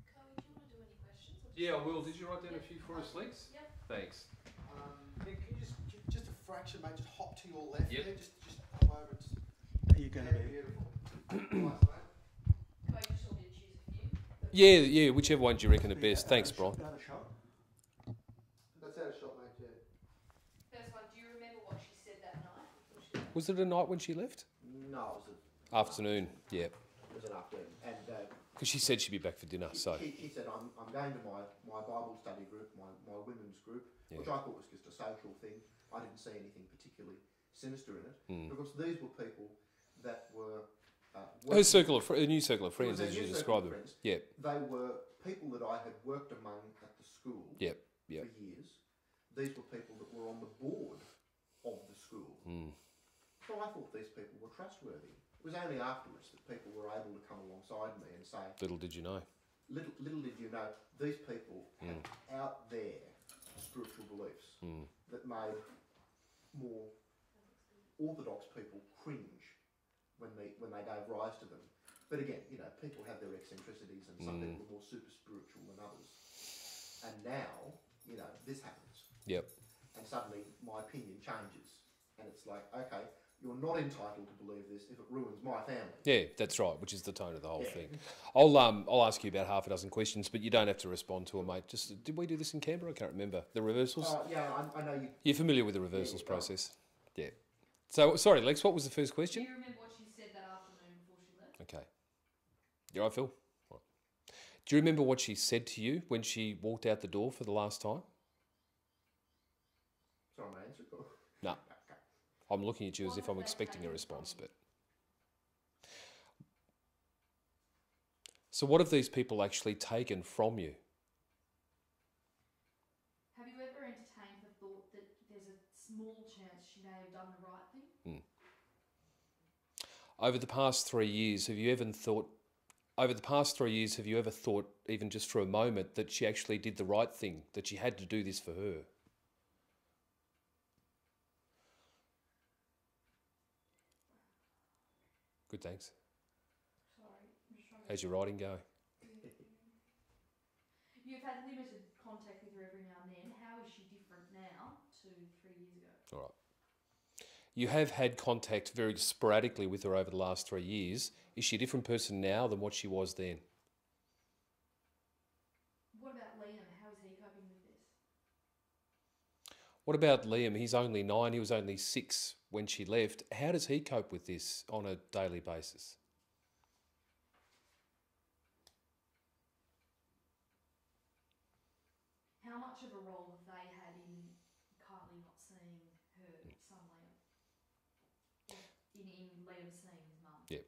Speaker 4: Chloe, do you want to do any questions?
Speaker 6: Yeah, I will. Did you write down a few for us, Lex?
Speaker 4: Yep.
Speaker 6: Thanks.
Speaker 1: Can you just a fraction, mate, just hop to your left
Speaker 6: Yep.
Speaker 1: there, just hop over. Are you going to be beautiful? Nice, mate.
Speaker 4: Chloe, you just want me to choose a few?
Speaker 6: Yeah, whichever one do you reckon are best. Thanks, Brian.
Speaker 1: Another shot. Let's have a shot, mate. Yeah.
Speaker 4: First one, do you remember what she said that night before she left?
Speaker 6: Was it a night when she left?
Speaker 3: No, it was
Speaker 6: Afternoon, yeah.
Speaker 3: an afternoon, and
Speaker 6: Because she said she'd be back for dinner, so.
Speaker 3: she said, I'm going to my Bible study group, my women's group, which I thought was just a social thing. I didn't see anything particularly sinister in it, because these were people that were
Speaker 6: A new circle of friends, as you described them.
Speaker 3: Friends.
Speaker 6: Yeah,
Speaker 3: They were people that I had worked among at the school
Speaker 6: yeah.
Speaker 3: for years. These were people that were on the board of the school. So I thought these people were trustworthy. It was only afterwards that people were able to come alongside me and say,
Speaker 6: Little did you know.
Speaker 3: little did you know, these people have out there spiritual beliefs that made more orthodox people cringe when they gave rise to them. But again, you know, people have their eccentricities, and some people are more super spiritual than others. And now, you know, this happens.
Speaker 6: Yep.
Speaker 3: And suddenly my opinion changes. And it's like, okay, you're not entitled to believe this if it ruins my family.
Speaker 6: Yeah, that's right, which is the tone of the whole thing. I'll ask you about half a dozen questions, but you don't have to respond to them, mate. Just, did we do this in Canberra? I can't remember. The reversals?
Speaker 3: Yeah, I know you.
Speaker 6: You're familiar with the reversals process? Yeah. So, sorry, Lex, what was the first
Speaker 4: Do
Speaker 6: question?
Speaker 4: you remember what she said that afternoon before she left?
Speaker 6: Okay. You all right, Phil? Right. Do you remember what she said to you when she walked out the door for the last time?
Speaker 3: Sorry, my answer.
Speaker 6: No. I'm looking at you as if I'm expecting a response, but... So what have these people actually taken from you?
Speaker 4: Have you ever entertained the thought that there's a small chance she may have done the right thing?
Speaker 6: Over the past 3 years, have you ever thought, even just for a moment, that she actually did the right thing, that she had to do this for her? Good, thanks.
Speaker 4: Sorry, I'm just trying to...
Speaker 6: How's your writing go?
Speaker 4: You've had limited contact with her every now and then. How is she different now to 3 years ago?
Speaker 6: All right. You have had contact very sporadically with her over the last 3 years. Is she a different person now than what she was then?
Speaker 4: What about Liam? How is he coping with this?
Speaker 6: What about Liam? He's only 9, he was only 6 when she left. How does he cope with this on a daily basis?
Speaker 4: How much of a role have they had in Kylie not seeing her son Liam? In Liam seeing his mum?
Speaker 6: Yep.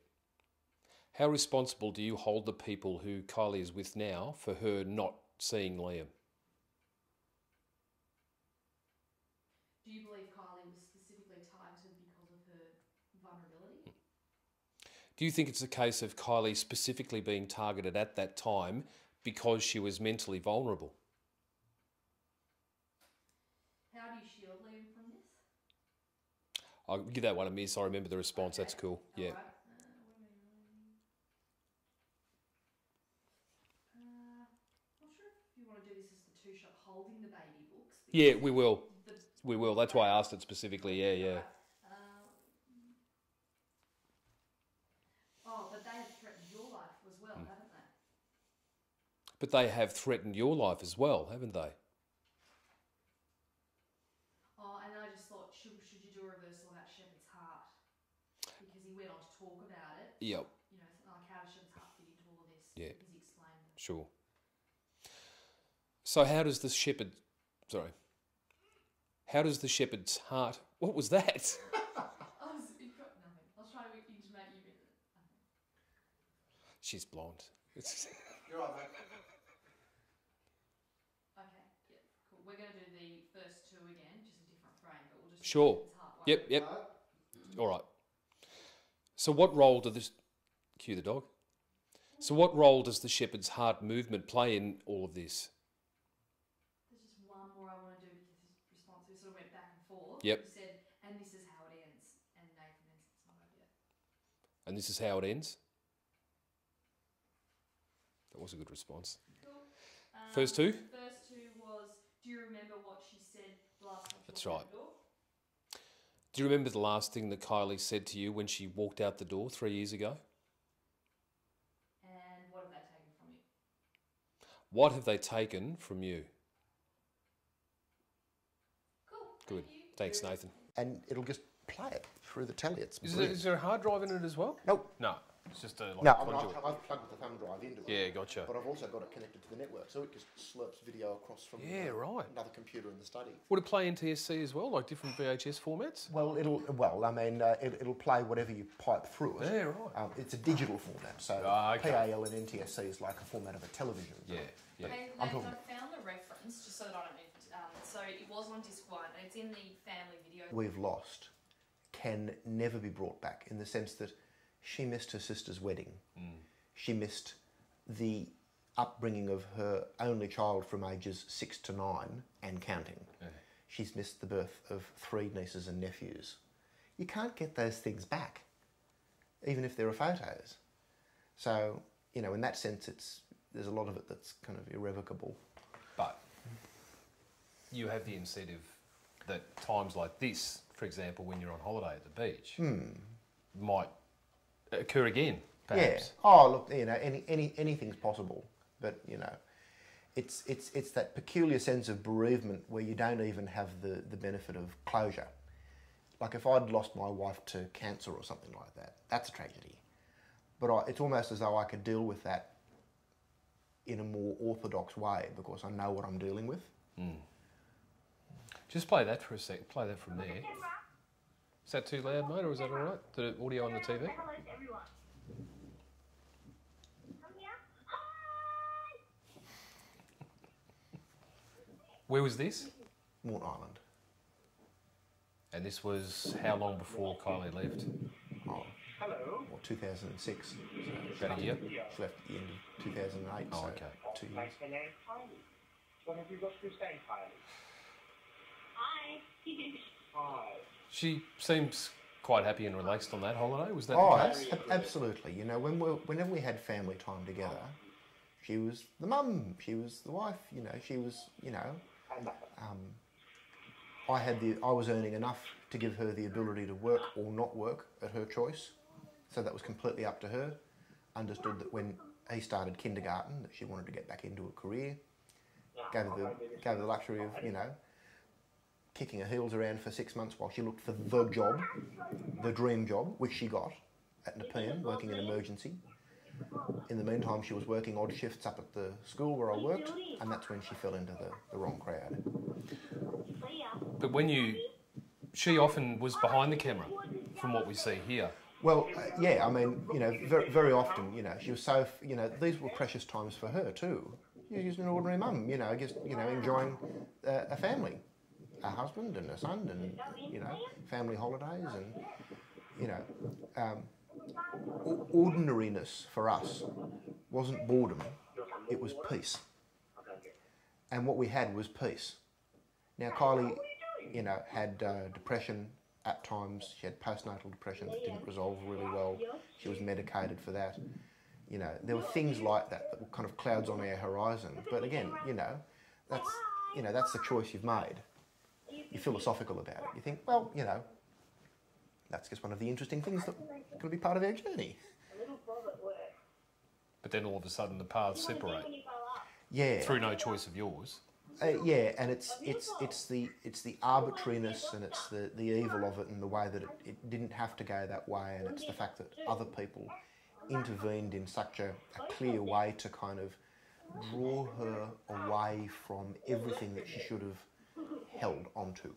Speaker 6: How responsible do you hold the people who Kylie is with now for her not seeing Liam?
Speaker 4: Do you believe Kylie was specifically targeted because of her vulnerability?
Speaker 6: Do you think it's a case of Kylie specifically being targeted at that time because she was mentally vulnerable?
Speaker 4: How do you shield Liam from this?
Speaker 6: I'll give that one a miss. I remember the response. That's cool. Yeah.
Speaker 4: Alright. Not sure if you want to do this as the two-shot holding the baby books.
Speaker 6: Yeah, we will.
Speaker 4: The,
Speaker 6: We will. That's why I asked it specifically. Yeah, yeah.
Speaker 4: Oh, but they have threatened your life as well, haven't they?
Speaker 6: But they have threatened your life as well, haven't they?
Speaker 4: Oh, and I just thought, should you do a reversal about Shepherd's heart? Because he went on to talk about it.
Speaker 6: Yep.
Speaker 4: You know, something like how does Shepherd's heart fit into all of this?
Speaker 6: Yeah.
Speaker 4: Because he explained it.
Speaker 6: Sure. So how does the shepherd... Sorry. How does the shepherd's heart... What was that?
Speaker 4: You've got nothing. I was trying to intimate you with it.
Speaker 6: She's blonde.
Speaker 3: You're right, mate.
Speaker 4: Okay, yeah, cool. We're going to do the first two again, just a different frame, but we'll just...
Speaker 6: Sure.
Speaker 4: Shepherd's heart, won't
Speaker 6: Yep,
Speaker 4: we?
Speaker 6: yep. All right. So what role does this... Cue the dog. So what role does the shepherd's heart movement play in all of this?
Speaker 4: There's just one more I want to do because his response, we sort of went back and forth.
Speaker 6: Yep.
Speaker 4: He said, and this is how it ends. And Nathan then said, it's not over yet.
Speaker 6: And this is how it ends? That was a good response.
Speaker 4: Cool.
Speaker 6: First two?
Speaker 4: First two was, do you remember what she said the last time she
Speaker 6: That's
Speaker 4: walked
Speaker 6: right.
Speaker 4: out the door?
Speaker 6: Do you remember the last thing that Kylie said to you when she walked out the door 3 years ago?
Speaker 4: And what have they taken from you?
Speaker 6: What have they taken from you?
Speaker 4: Cool.
Speaker 6: Good.
Speaker 4: Thank you.
Speaker 6: Thanks, Nathan.
Speaker 3: And it'll just play it through the telly. It's
Speaker 6: Is
Speaker 3: brilliant.
Speaker 6: there a hard drive in it as well?
Speaker 3: Nope.
Speaker 6: No. It's just a
Speaker 3: No,
Speaker 6: conduit.
Speaker 3: I've plugged the thumb drive into it.
Speaker 6: Yeah, gotcha.
Speaker 3: But I've also got it connected to the network, so it just slurps video across from
Speaker 6: Right.
Speaker 3: another computer in the study.
Speaker 6: Would it play in TSC as well, like different VHS formats?
Speaker 3: Well, it'll play whatever you pipe through it.
Speaker 6: Yeah, right.
Speaker 3: It's a digital format, so
Speaker 6: Okay.
Speaker 3: PAL and NTSC is like a format of a television.
Speaker 6: Yeah, yeah.
Speaker 4: Hey,
Speaker 3: I'm
Speaker 4: Nathan,
Speaker 3: talking-
Speaker 4: I found the reference, just so that I don't need so it was on disc one, and it's in the family video.
Speaker 3: We've lost can never be brought back in the sense that she missed her sister's wedding. She missed the upbringing of her only child from ages 6 to 9 and counting. She's missed the birth of 3 nieces and nephews. You can't get those things back, even if there are photos. So, you know, in that sense, there's a lot of it that's kind of irrevocable.
Speaker 6: But you have the incentive that times like this, for example, when you're on holiday at the beach, might occur again, perhaps.
Speaker 3: Yeah. Oh, look, you know, anything's possible, but you know, it's that peculiar sense of bereavement where you don't even have the benefit of closure. Like if I'd lost my wife to cancer or something like that, that's a tragedy. But it's almost as though I could deal with that in a more orthodox way because I know what I'm dealing with.
Speaker 6: Just play that for a second. Play that from there. Is that too loud, mate, or is that all right? The audio on the TV?
Speaker 7: Hello to everyone. Come here. Hi.
Speaker 6: Where was this?
Speaker 3: Morton Island.
Speaker 6: And this was how long before Kylie left?
Speaker 3: Oh,
Speaker 7: Hello.
Speaker 3: or 2006. So
Speaker 6: About a year?
Speaker 3: she left at the end of 2008.
Speaker 6: Oh,
Speaker 3: so
Speaker 6: okay.
Speaker 3: 2 years.
Speaker 7: Thanks for the name, Kylie. What have you got to say, Kylie? Hi. Hi.
Speaker 6: She seems quite happy and relaxed on that holiday. Was that
Speaker 3: Oh,
Speaker 6: the case?
Speaker 3: absolutely. You know, whenever we had family time together, she was the mum, she was the wife. You know, she was. You know, I was earning enough to give her the ability to work or not work at her choice, so that was completely up to her. Understood that when he started kindergarten, that she wanted to get back into a career. Gave her the luxury of, you know, kicking her heels around for 6 months while she looked for the job, the dream job, which she got at Nepean, working in emergency. In the meantime, she was working odd shifts up at the school where I worked, and that's when she fell into the wrong crowd.
Speaker 6: But she often was behind the camera, from what we see here.
Speaker 3: Well, yeah, I mean, you know, very, very often, you know, she was so, you know, these were precious times for her too. She was an ordinary mum, you know, just, you know, enjoying a family, a husband and a son and, you know, family holidays and, you know, ordinariness for us wasn't boredom, it was peace. And what we had was peace. Now, Kylie, you know, had depression at times she had postnatal depression that didn't resolve really well. She was medicated for that. You know, there were things like that that were kind of clouds on our horizon. But again, that's the choice you've made. You're philosophical about it. You think, well, that's just one of the interesting things that are going to be part of our journey.
Speaker 6: But then all of a sudden the paths separate.
Speaker 3: Yeah.
Speaker 6: Through no choice of yours.
Speaker 3: Yeah, and it's the arbitrariness and it's the evil of it and the way that it didn't have to go that way, and it's the fact that other people intervened in such a clear way to kind of draw her away from everything that she should have held onto.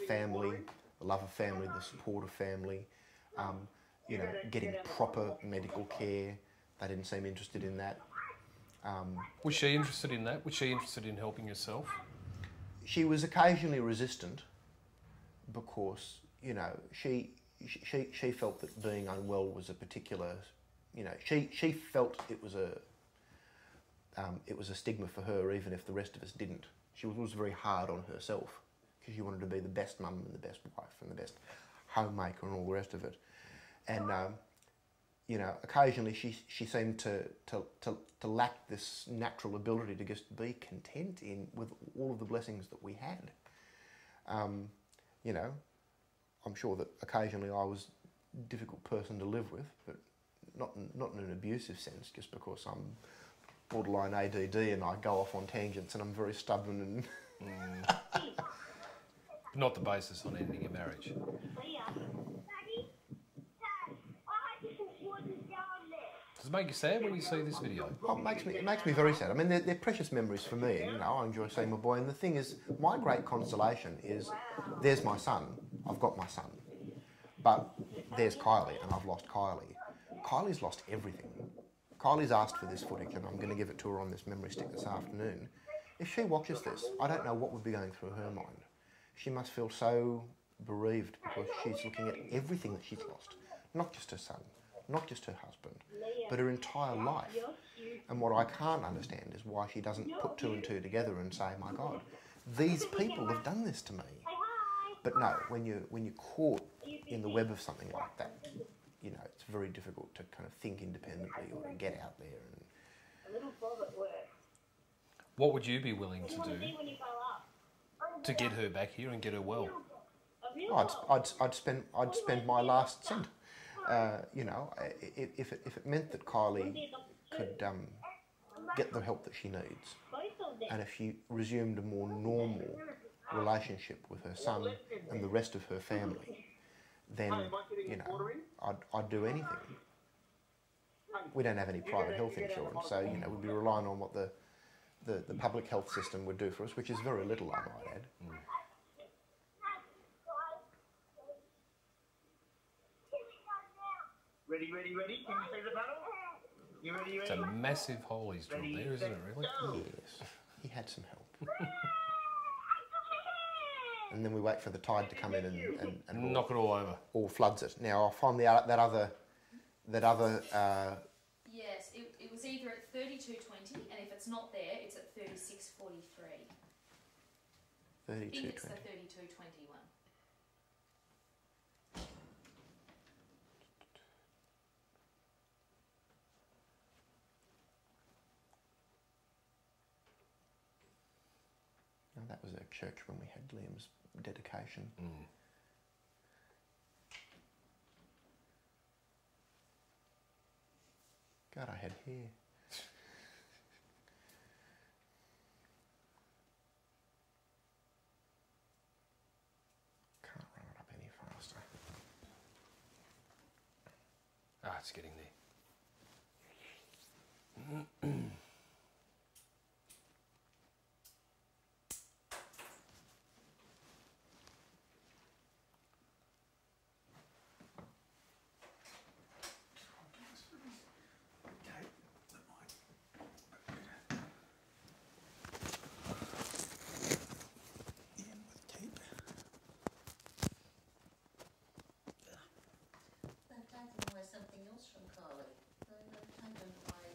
Speaker 3: Family, the love of family, the support of family, getting proper medical care. They didn't seem interested in that.
Speaker 6: Was she interested in that? Was she interested in helping herself?
Speaker 3: She was occasionally resistant because, she felt that being unwell was a particular, she felt it was a stigma for her, even if the rest of us didn't. She was very hard on herself because she wanted to be the best mum and the best wife and the best homemaker and all the rest of it. And occasionally she seemed to lack this natural ability to just be content with all of the blessings that we had. I'm sure that occasionally I was a difficult person to live with, but not in an abusive sense, just because I'm borderline ADD and I go off on tangents and I'm very stubborn and...
Speaker 6: Not the basis on ending a marriage. Does it make you sad when you see this video?
Speaker 3: Oh, it makes me very sad. I mean, they're precious memories for me. I enjoy seeing my boy. And the thing is, my great consolation is, there's my son. I've got my son. But there's Kylie, and I've lost Kylie. Kylie's lost everything. Kylie's asked for this footage, and I'm going to give it to her on this memory stick this afternoon. If she watches this, I don't know what would be going through her mind. She must feel so bereaved because she's looking at everything that she's lost. Not just her son, not just her husband, but her entire life. And what I can't understand is why she doesn't put two and two together and say, my God, these people have done this to me. But no, when you're caught in the web of something like that, it's very difficult to kind of think independently or to get out there.
Speaker 6: What would you be willing to do to get her back here and get her well?
Speaker 3: I'd spend my last cent. If it meant that Kylie could get the help that she needs, and if she resumed a more normal relationship with her son and the rest of her family, then I'd do anything. We don't have any private health insurance, so we'd be relying on what the public health system would do for us, which is very little, I might add.
Speaker 7: Ready? Can you see the paddle? You ready?
Speaker 6: It's a massive hole he's drilled there, isn't it, really?
Speaker 3: Yes. He had some help. And then we wait for the tide to come in and
Speaker 6: knock it all over.
Speaker 3: Or floods it. Now, I'll find that other...
Speaker 4: Yes, it was either at 32.20, and if it's not there, it's at 36.43.
Speaker 3: 32.20.
Speaker 4: I think it's the 32.20 one.
Speaker 3: Oh, that was a church when we had Liam's dedication. God, I had hair. Can't run it up any faster.
Speaker 6: Ah, it's getting there.
Speaker 8: Something else from Carly. They've taken away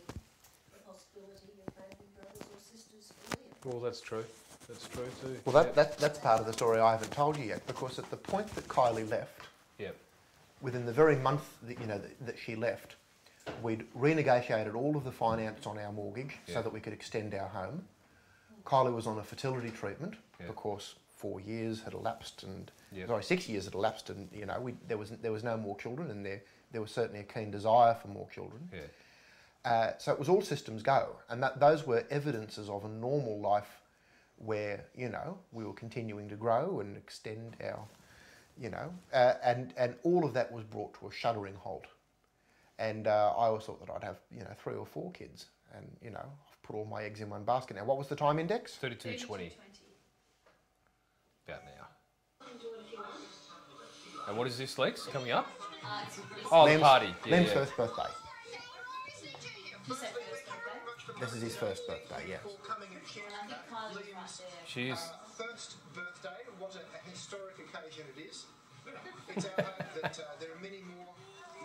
Speaker 8: the possibility of baby brothers or sisters for Liam.
Speaker 6: Well, that's true. That's true too.
Speaker 3: Well, that's part of the story I haven't told you yet, because at the point that Kylie left,
Speaker 6: Yep.
Speaker 3: within the very month that that she left, we'd renegotiated all of the finance on our mortgage
Speaker 6: Yeah.
Speaker 3: so that we could extend our home. Kylie was on a fertility treatment
Speaker 6: Yeah.
Speaker 3: because 4 years had elapsed, and
Speaker 6: Yep.
Speaker 3: sorry, 6 years had elapsed, and there was no more children, and there was certainly a keen desire for more children.
Speaker 6: Yeah.
Speaker 3: So it was all systems go, and those were evidences of a normal life where we were continuing to grow and extend our, and all of that was brought to a shuddering halt. And I always thought that I'd have 3 or 4 kids, and I've put all my eggs in one basket now. What was the time index?
Speaker 6: 32:20. About now. And what is this, Lex? Coming up? Oh, the party. Yeah,
Speaker 3: Liam's
Speaker 6: yeah.
Speaker 3: first birthday.
Speaker 4: Is that first birthday?
Speaker 3: This is his first birthday, yes.
Speaker 4: I think Kylie was right there.
Speaker 6: She is.
Speaker 3: First birthday, what a historic occasion it is. It's our hope that there are many more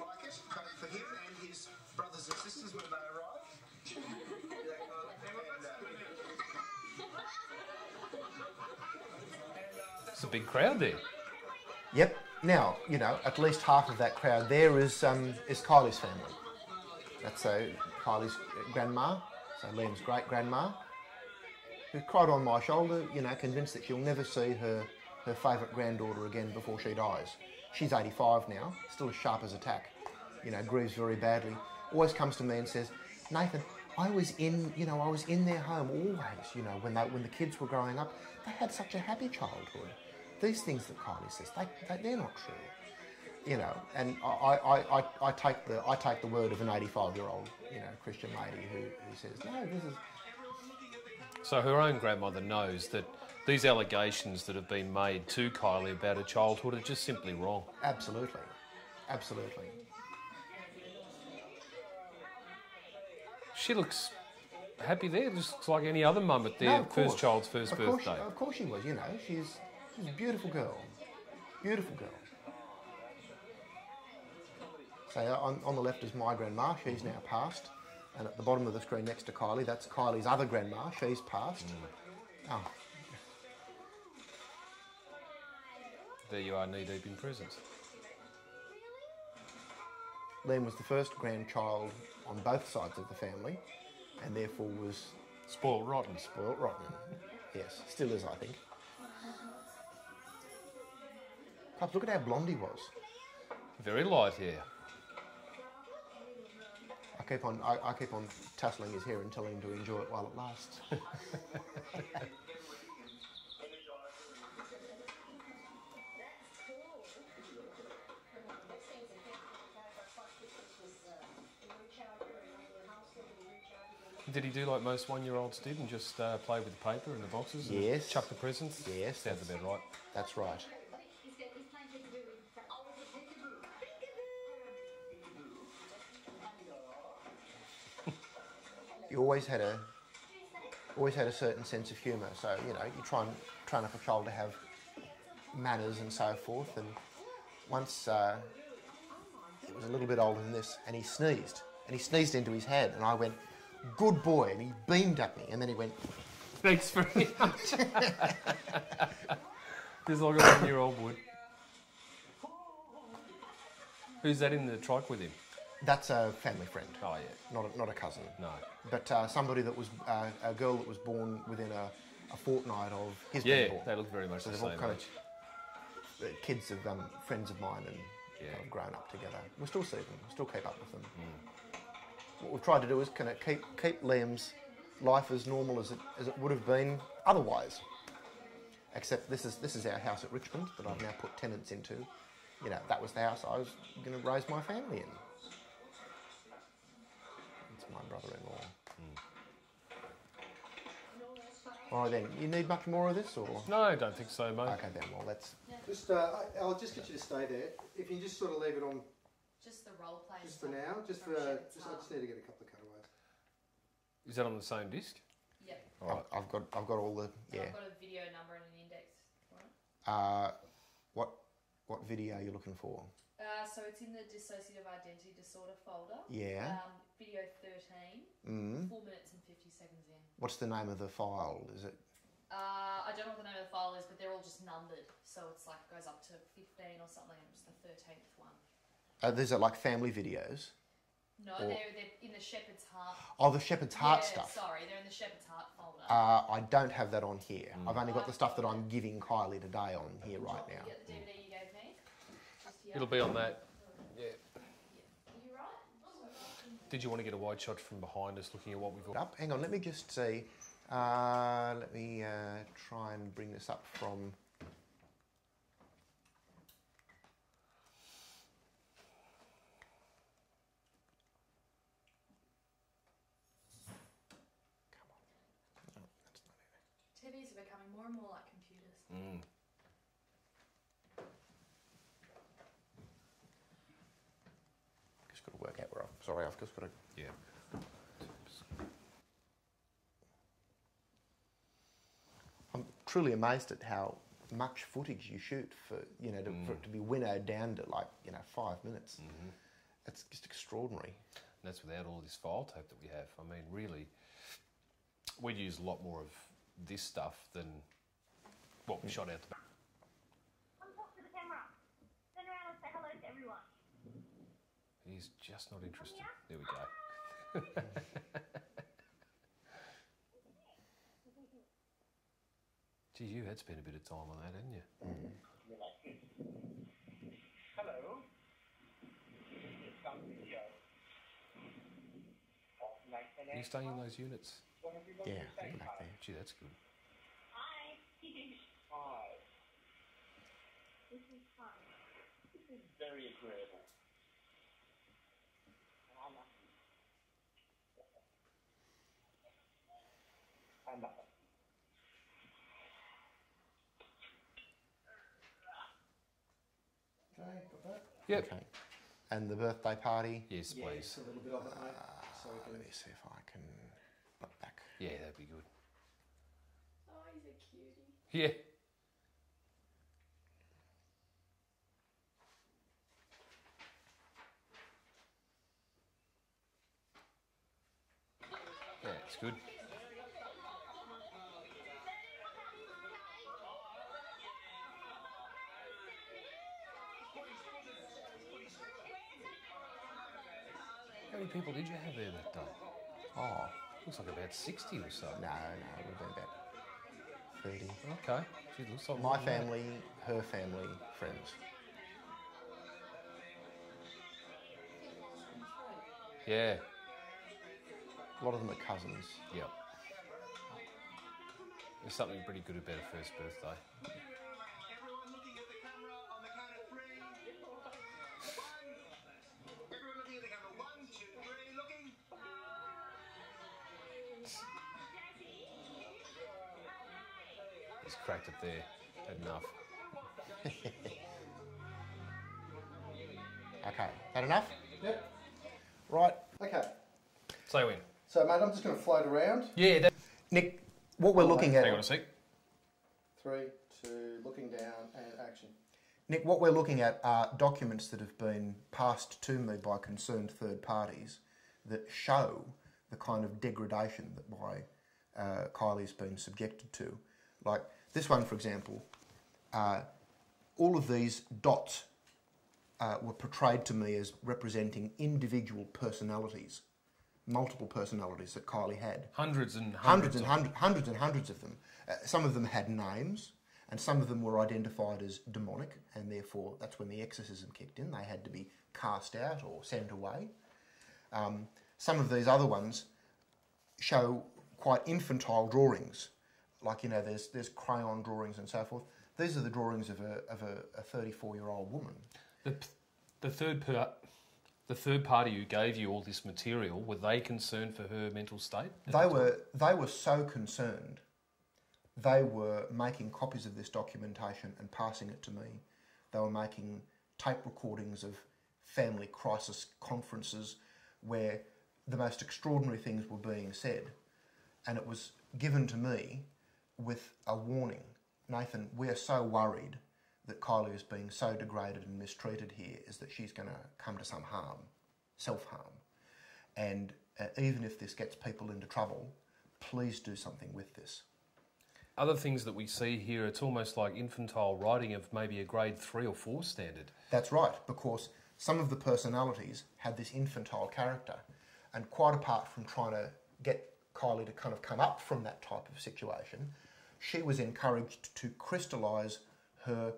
Speaker 3: like it, both for him and his brothers and sisters when they arrive.
Speaker 6: It's a big crowd there.
Speaker 3: Yep. Now, at least half of that crowd there is Kylie's family. That's Kylie's grandma, so Liam's great-grandma, who cried on my shoulder, convinced that she'll never see her favourite granddaughter again before she dies. She's 85 now, still as sharp as a tack, grieves very badly. Always comes to me and says, Nathan, I was in their home always, when the kids were growing up. They had such a happy childhood. These things that Kylie says, they're not true. And I take the word of an 85-year-old, Christian lady who says, no, this is...
Speaker 6: So her own grandmother knows that these allegations that have been made to Kylie about her childhood are just simply wrong.
Speaker 3: Absolutely. Absolutely.
Speaker 6: She looks happy there, just looks like any other mum at their first child's first birthday.
Speaker 3: Of course she was, she's a beautiful girl. Beautiful girl. So on the left is my grandma, she's now passed. And at the bottom of the screen next to Kylie, that's Kylie's other grandma, she's passed. Oh.
Speaker 6: There you are, knee-deep in presents.
Speaker 3: Liam was the first grandchild on both sides of the family, and therefore was...
Speaker 6: Spoiled rotten.
Speaker 3: Spoiled rotten. Yes, still is, I think. Pops, look at how blonde he was.
Speaker 6: Very light hair.
Speaker 3: I keep on tussling his hair and telling him to enjoy it while it lasts.
Speaker 6: Did he do like most one-year-olds did and just play with the paper and the boxes and
Speaker 3: Yes.
Speaker 6: chuck the presents?
Speaker 3: Yes.
Speaker 6: Sounds about right.
Speaker 3: That's right. You always had a certain sense of humour, so you try and train up a child to have manners and so forth. And once it was a little bit older than this, and he sneezed into his hand, and I went, "Good boy," and he beamed at me, and then he went,
Speaker 6: Thanks very much. There's like a 1-year-old boy. Who's that in the trike with him?
Speaker 3: That's a family friend.
Speaker 6: Oh yeah.
Speaker 3: Not a cousin.
Speaker 6: No.
Speaker 3: But somebody that was a girl that was born within a fortnight of his
Speaker 6: Yeah,
Speaker 3: being born.
Speaker 6: they look very much
Speaker 3: So
Speaker 6: the
Speaker 3: they've all
Speaker 6: same
Speaker 3: kind
Speaker 6: age.
Speaker 3: of kids of friends of mine and
Speaker 6: Yeah.
Speaker 3: kind of grown up together. We still see them. We still keep up with them. What we've tried to do is kind of keep Liam's life as normal as it would have been otherwise. Except this is our house at Richmond that I've now put tenants into. That was the house I was going to raise my family in. It's my brother-in-law. All right then, you need much more of this or?
Speaker 6: No, I don't think so, mate.
Speaker 3: Okay then, well let's...
Speaker 1: Just, I'll just get you to stay there. If you just sort of leave it on
Speaker 4: Just the role play.
Speaker 1: just for now, I just need to get a couple of cutaways.
Speaker 6: Is that on the same disc?
Speaker 4: Yep.
Speaker 6: All right.
Speaker 3: I've got all the...
Speaker 4: So
Speaker 3: Yeah.
Speaker 4: I've got a video number and an index for it.
Speaker 3: What video are you looking for?
Speaker 4: So it's in the dissociative identity disorder folder.
Speaker 3: Yeah.
Speaker 4: Video 13. 4
Speaker 3: Mm.
Speaker 4: minutes and 50 seconds in.
Speaker 3: What's the name of the file? Is it...
Speaker 4: I don't know what the name of the file is, but they're all just numbered. So it's like it goes up to 15 or something, and it's the 13th one.
Speaker 3: These are like family videos.
Speaker 4: No, they're in the Shepherd's Heart.
Speaker 3: Oh, the Shepherd's Heart
Speaker 4: Yeah,
Speaker 3: stuff.
Speaker 4: sorry, they're in the Shepherd's Heart folder.
Speaker 3: I don't have that on here. I've only got the stuff that I'm giving Kylie today on here right now.
Speaker 4: You get the DVD you gave me? Just here.
Speaker 6: It'll be on that. Yeah.
Speaker 4: Are you right?
Speaker 6: Did you want to get a wide shot from behind us looking at what we've got?
Speaker 3: Up. Hang on, let me just see. Let me try and bring this up from...
Speaker 4: TVs are becoming more and more like computers.
Speaker 6: Mm.
Speaker 3: Just got to work out where I'm... Sorry, I've just got to...
Speaker 6: Yeah.
Speaker 3: I'm truly amazed at how much footage you shoot for, you know, for it to be winnowed down to like, 5 minutes.
Speaker 6: Mm-hmm.
Speaker 3: It's just extraordinary.
Speaker 6: And that's without all this file tape that we have. I mean, really, we'd use a lot more of this stuff than what we shot out the back.
Speaker 9: Come talk to the camera. Turn around and say hello to everyone.
Speaker 6: He's just not interested. There we go. Gee, you had spent a bit of time on that, hadn't you?
Speaker 7: Hello. Some video.
Speaker 6: Are you staying in those units?
Speaker 3: Yeah, back there.
Speaker 6: Gee, that's good.
Speaker 9: Hi.
Speaker 7: Hi.
Speaker 9: This is fun.
Speaker 7: This is very agreeable. I love it. I love it.
Speaker 1: Okay, got that?
Speaker 6: Yep.
Speaker 3: Okay. And the birthday party?
Speaker 6: Yes,
Speaker 1: Yeah,
Speaker 6: please.
Speaker 1: just a little bit of it, mate. So we
Speaker 3: Let
Speaker 1: can...
Speaker 3: me see if I can put back.
Speaker 6: Yeah, that'd be good.
Speaker 4: Oh, he's a cutie.
Speaker 6: Yeah. Yeah, it's good. How many people did you have there that day?
Speaker 3: Oh,
Speaker 6: Looks like about 60 or so.
Speaker 3: no, it would have been about 30.
Speaker 6: Okay. Gee, it looks like
Speaker 3: My
Speaker 6: more than that.
Speaker 3: family, her family, friends.
Speaker 6: Yeah.
Speaker 3: A lot of them are cousins.
Speaker 6: Yeah. There's something pretty good about a first birthday.
Speaker 7: Everyone looking at the camera on the count of 3. 1. Everyone looking at the camera. 1, 2, 3. Looking.
Speaker 6: He's cracked it there. Had enough.
Speaker 3: Okay, that enough?
Speaker 1: Yep.
Speaker 3: Right.
Speaker 1: Okay.
Speaker 6: So when?
Speaker 1: So, mate, I'm just going to float around.
Speaker 6: Yeah, that...
Speaker 3: Nick, what we're looking at...
Speaker 6: Hang on a sec.
Speaker 1: 3, 2, looking down, and action.
Speaker 3: Nick, what we're looking at are documents that have been passed to me by concerned third parties that show the kind of degradation that Kylie's been subjected to. Like this one, for example, all of these dots were portrayed to me as representing individual personalities, multiple personalities that Kylie had.
Speaker 6: Hundreds and
Speaker 3: Hundreds and hundreds of them. Some of them had names, and some of them were identified as demonic, and therefore that's when the exorcism kicked in. They had to be cast out or sent away. Some of these other ones show quite infantile drawings, like, you know, there's crayon drawings and so forth. These are the drawings of a 34-year-old woman.
Speaker 6: The third party who gave you all this material, were they concerned for her mental state?
Speaker 3: They were so concerned. They were making copies of this documentation and passing it to me. They were making tape recordings of family crisis conferences where the most extraordinary things were being said. And it was given to me with a warning. Nathan, we are so worried that Kylie is being so degraded and mistreated here is that she's going to come to some harm, self-harm. And even if this gets people into trouble, please do something with this.
Speaker 6: other things that we see here, it's almost like infantile writing of maybe a grade 3 or 4 standard.
Speaker 3: That's right, because some of the personalities had this infantile character, and quite apart from trying to get Kylie to kind of come up from that type of situation, she was encouraged to crystallise her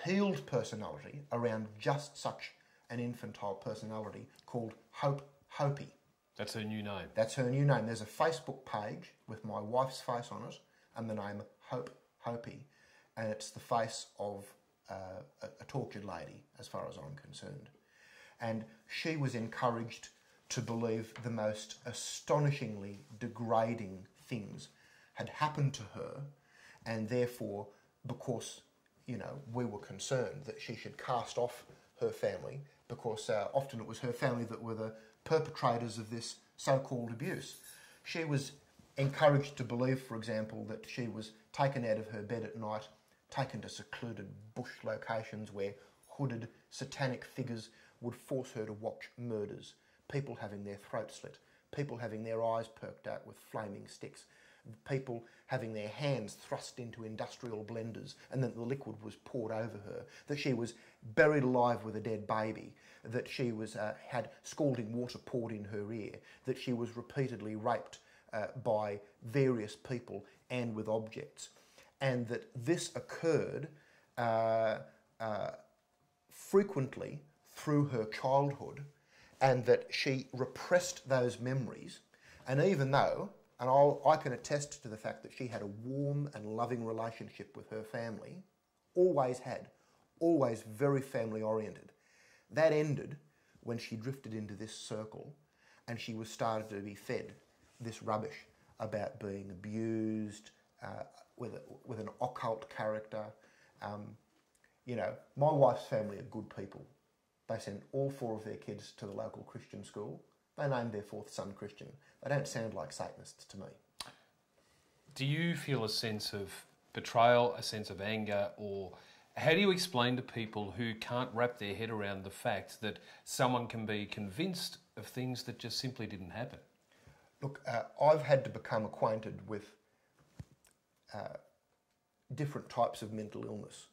Speaker 3: healed personality around just such an infantile personality called Hopi.
Speaker 6: That's her new name.
Speaker 3: That's her new name. There's a Facebook page with my wife's face on it and the name Hopi, and it's the face of a tortured lady, as far as I'm concerned. And she was encouraged to believe the most astonishingly degrading things had happened to her, and therefore, because, you know, we were concerned that she should cast off her family, because often it was her family that were the perpetrators of this so-called abuse. She was encouraged to believe, for example, that she was taken out of her bed at night, taken to secluded bush locations where hooded satanic figures would force her to watch murders, people having their throats slit, people having their eyes perked out with flaming sticks, people having their hands thrust into industrial blenders and then the liquid was poured over her, that she was buried alive with a dead baby, that she was had scalding water poured in her ear, that she was repeatedly raped by various people and with objects, and that this occurred frequently through her childhood, and that she repressed those memories. And even though, and I can attest to the fact that she had a warm and loving relationship with her family, always had, always very family oriented, that ended when she drifted into this circle and she was started to be fed this rubbish about being abused, with an occult character. You know, my wife's family are good people. They sent all 4 of their kids to the local Christian school. They named their 4th son Christian. They don't sound like Satanists to me.
Speaker 6: Do you feel a sense of betrayal, a sense of anger, or how do you explain to people who can't wrap their head around the fact that someone can be convinced of things that just simply didn't happen?
Speaker 3: Look, I've had to become acquainted with different types of mental illness.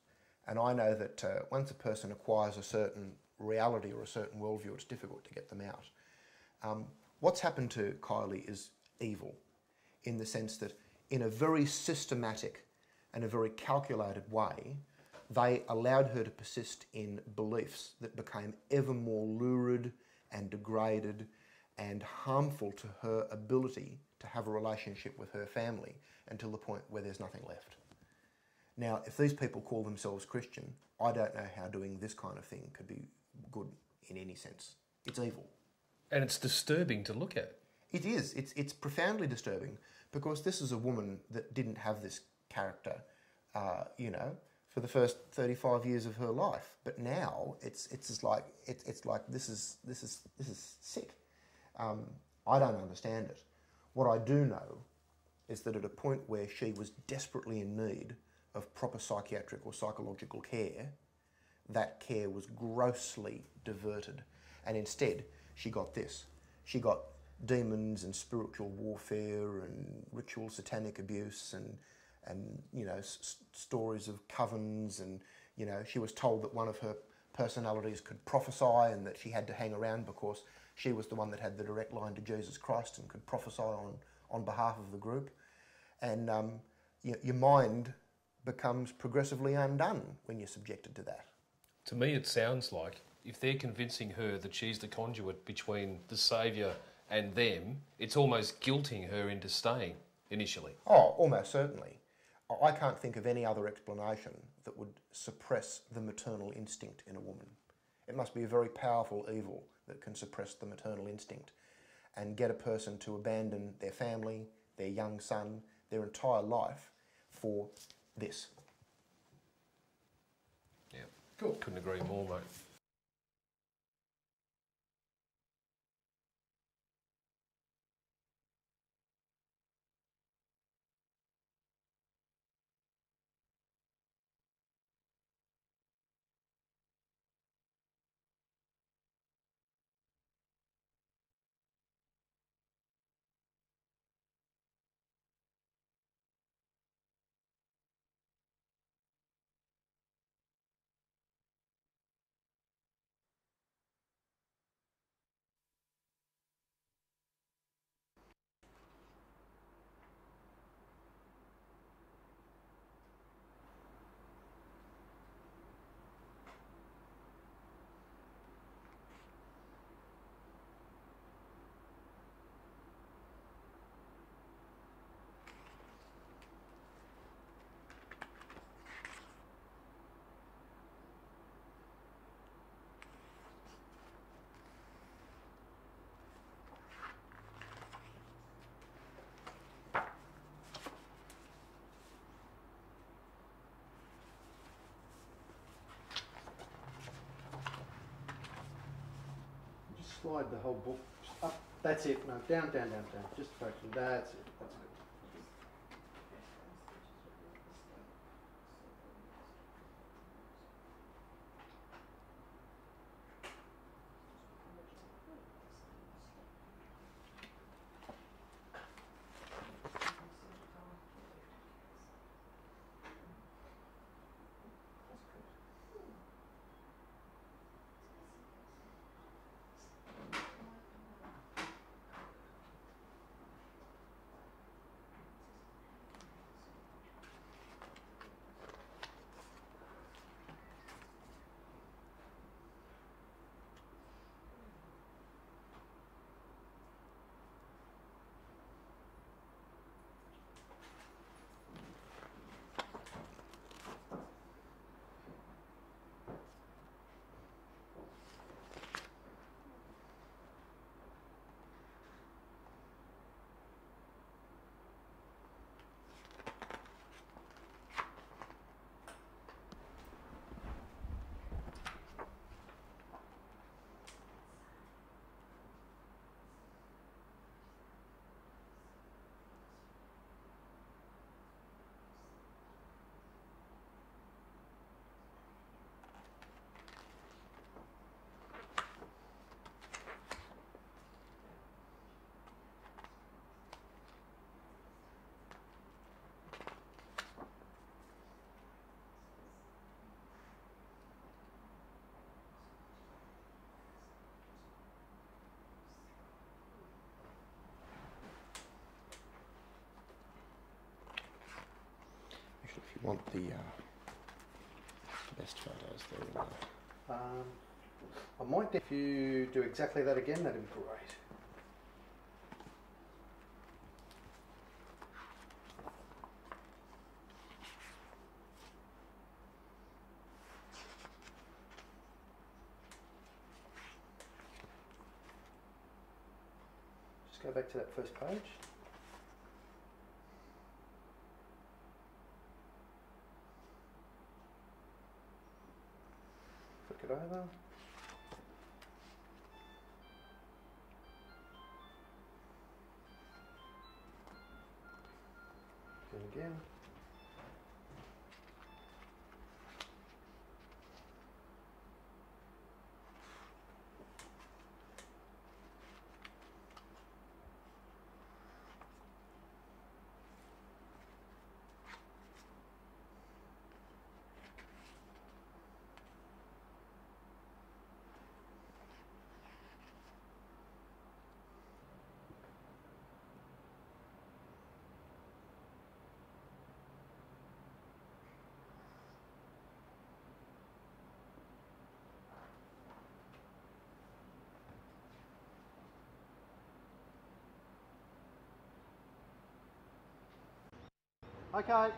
Speaker 3: And I know that once a person acquires a certain reality or a certain worldview, it's difficult to get them out. What's happened to Kylie is evil, in the sense that in a very systematic and a very calculated way, they allowed her to persist in beliefs that became ever more lurid and degraded and harmful to her ability to have a relationship with her family until the point where there's nothing left. Now, if these people call themselves Christian, I don't know how doing this kind of thing could be good in any sense. It's evil.
Speaker 6: And it's disturbing to look at.
Speaker 3: It is. It's profoundly disturbing, because this is a woman that didn't have this character, you know, for the first 35 years of her life. But now it's like this is sick. I don't understand it. What I do know is that at a point where she was desperately in need of proper psychiatric or psychological care, that care was grossly diverted. And instead, she got this. She got demons and spiritual warfare and ritual satanic abuse and you know, stories of covens, and, you know, she was told that one of her personalities could prophesy and that she had to hang around because she was the one that had the direct line to Jesus Christ and could prophesy on behalf of the group. And your mind becomes progressively undone when you're subjected to that.
Speaker 6: To me, it sounds like if they're convincing her that she's the conduit between the Saviour and them, it's almost guilting her into staying initially.
Speaker 3: Oh, almost certainly. I can't think of any other explanation that would suppress the maternal instinct in a woman. It must be a very powerful evil that can suppress the maternal instinct and get a person to abandon their family, their young son, their entire life for this.
Speaker 6: Yeah, cool. Couldn't agree more, mate.
Speaker 1: slide the whole book up. That's it. No, down, down, down, down. Just a fraction. That's it. That's good.
Speaker 3: Actually, if you want the best photos, they're in there.
Speaker 1: I might, if you do exactly that again, that'd be great. Just go back to that first page. Flick it over. Do it again. Okay.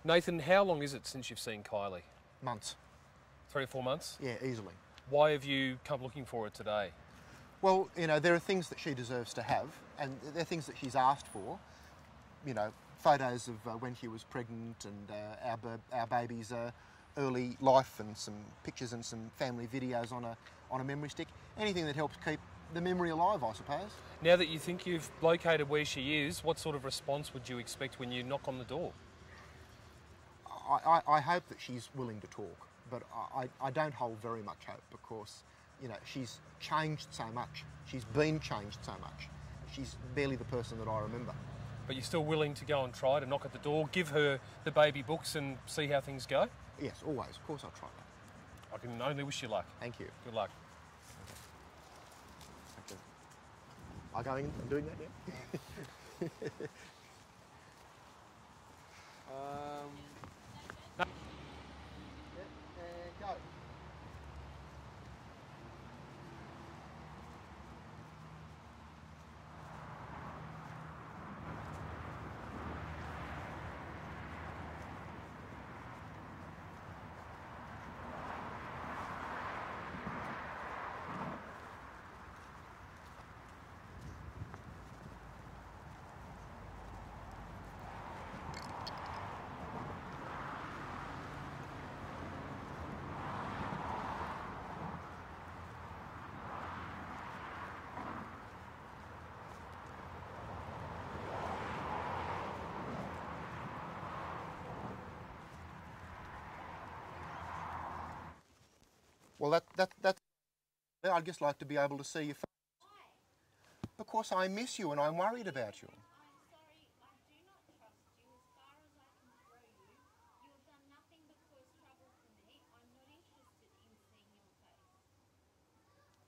Speaker 6: Nathan, how long is it since you've seen Kylie?
Speaker 3: Months.
Speaker 6: 3 or 4 months?
Speaker 3: Yeah, easily.
Speaker 6: Why have you come looking for her today?
Speaker 3: Well, you know, there are things that she deserves to have, and there are things that she's asked for. You know, photos of when she was pregnant and our baby's early life, and some pictures and some family videos on a memory stick. Anything that helps keep the memory alive, I suppose.
Speaker 6: Now that you think you've located where she is, what sort of response would you expect when you knock on the door?
Speaker 3: I hope that she's willing to talk, but I don't hold very much hope, because, you know, she's changed so much. She's been changed so much. She's barely the person that I remember.
Speaker 6: But you're still willing to go and try to knock at the door, give her the baby books and see how things go?
Speaker 3: Yes, always. Of course I'll try that.
Speaker 6: I can only wish you luck.
Speaker 3: Thank you.
Speaker 6: Good luck.
Speaker 3: Okay. Am I going and doing that now? And go. Well, that's. I'd just like to be able to see your face. Because I miss you and I'm worried about you.
Speaker 2: I'm sorry, I do not trust you as far as I can throw you. You have done nothing but cause trouble for me. I'm not interested in seeing your face.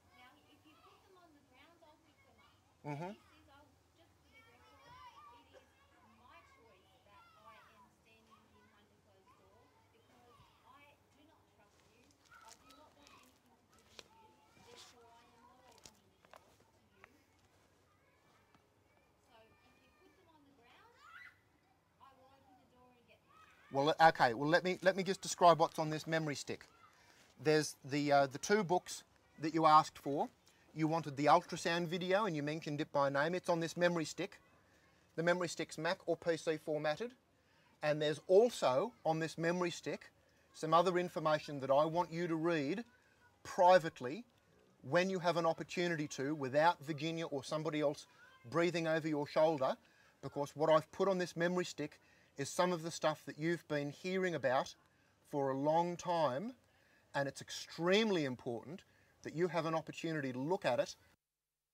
Speaker 2: Now, if you put them on the ground, I'll pick them up.
Speaker 3: Mm-hmm.
Speaker 2: Just for the record, it is my choice that I am standing behind a closed door, because I do not trust you. I do not want anything to do with you. Therefore, I am not opening the door to you. So if you put them on the ground, I will open the door and get them.
Speaker 3: Well, okay. Well, let me just describe what's on this memory stick. There's the 2 books that you asked for. You wanted the ultrasound video, and you mentioned it by name. It's on this memory stick. The memory stick's Mac or PC formatted. And there's also on this memory stick some other information that I want you to read privately when you have an opportunity to, without Virginia or somebody else breathing over your shoulder, because what I've put on this memory stick is some of the stuff that you've been hearing about for a long time, and it's extremely important that you have an opportunity to look at it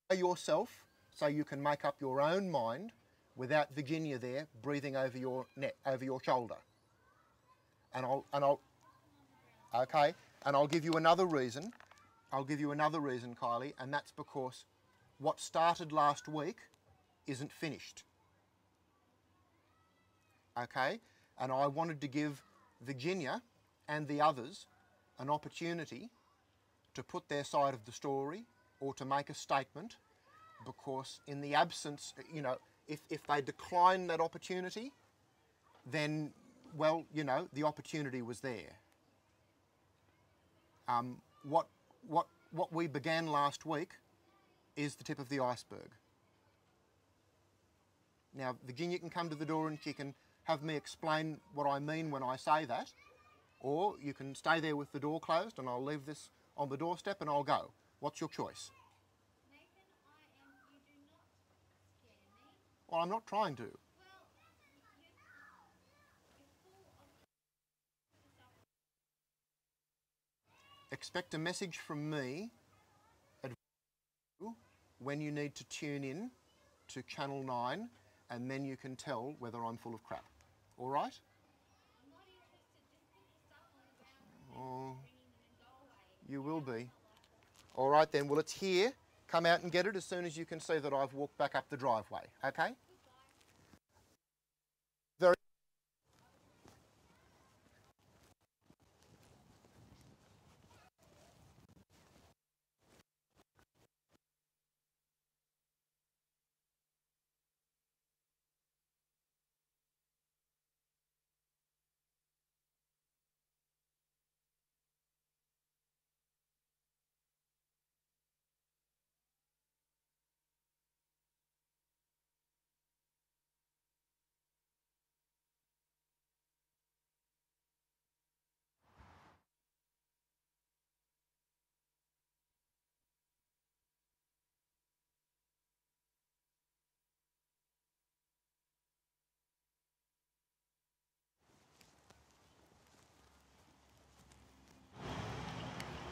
Speaker 3: by yourself, so you can make up your own mind without Virginia there breathing over your neck, over your shoulder. And I'll give you another reason. I'll give you another reason, Kylie, and that's because what started last week isn't finished. Okay? And I wanted to give Virginia and the others an opportunity to put their side of the story or to make a statement, because in the absence, you know, if they decline that opportunity, then, well, you know, the opportunity was there. What we began last week is the tip of the iceberg. Now, Virginia can come to the door and she can have me explain what I mean when I say that, or you can stay there with the door closed and I'll leave this on the doorstep and I'll go. What's your choice?
Speaker 2: Nathan, you do not scare me.
Speaker 3: Well, I'm not trying to.
Speaker 2: Well, you're full of
Speaker 3: Expect a message from me when you need to tune in to Channel 9, and then you can tell whether I'm full of crap. All right?
Speaker 2: I'm not interested. Just put the stuff on the ground
Speaker 3: Oh,
Speaker 2: and bring them and go away.
Speaker 3: you will be. All right then. Well, it's here. Come out and get it as soon as you can see that I've walked back up the driveway. Okay?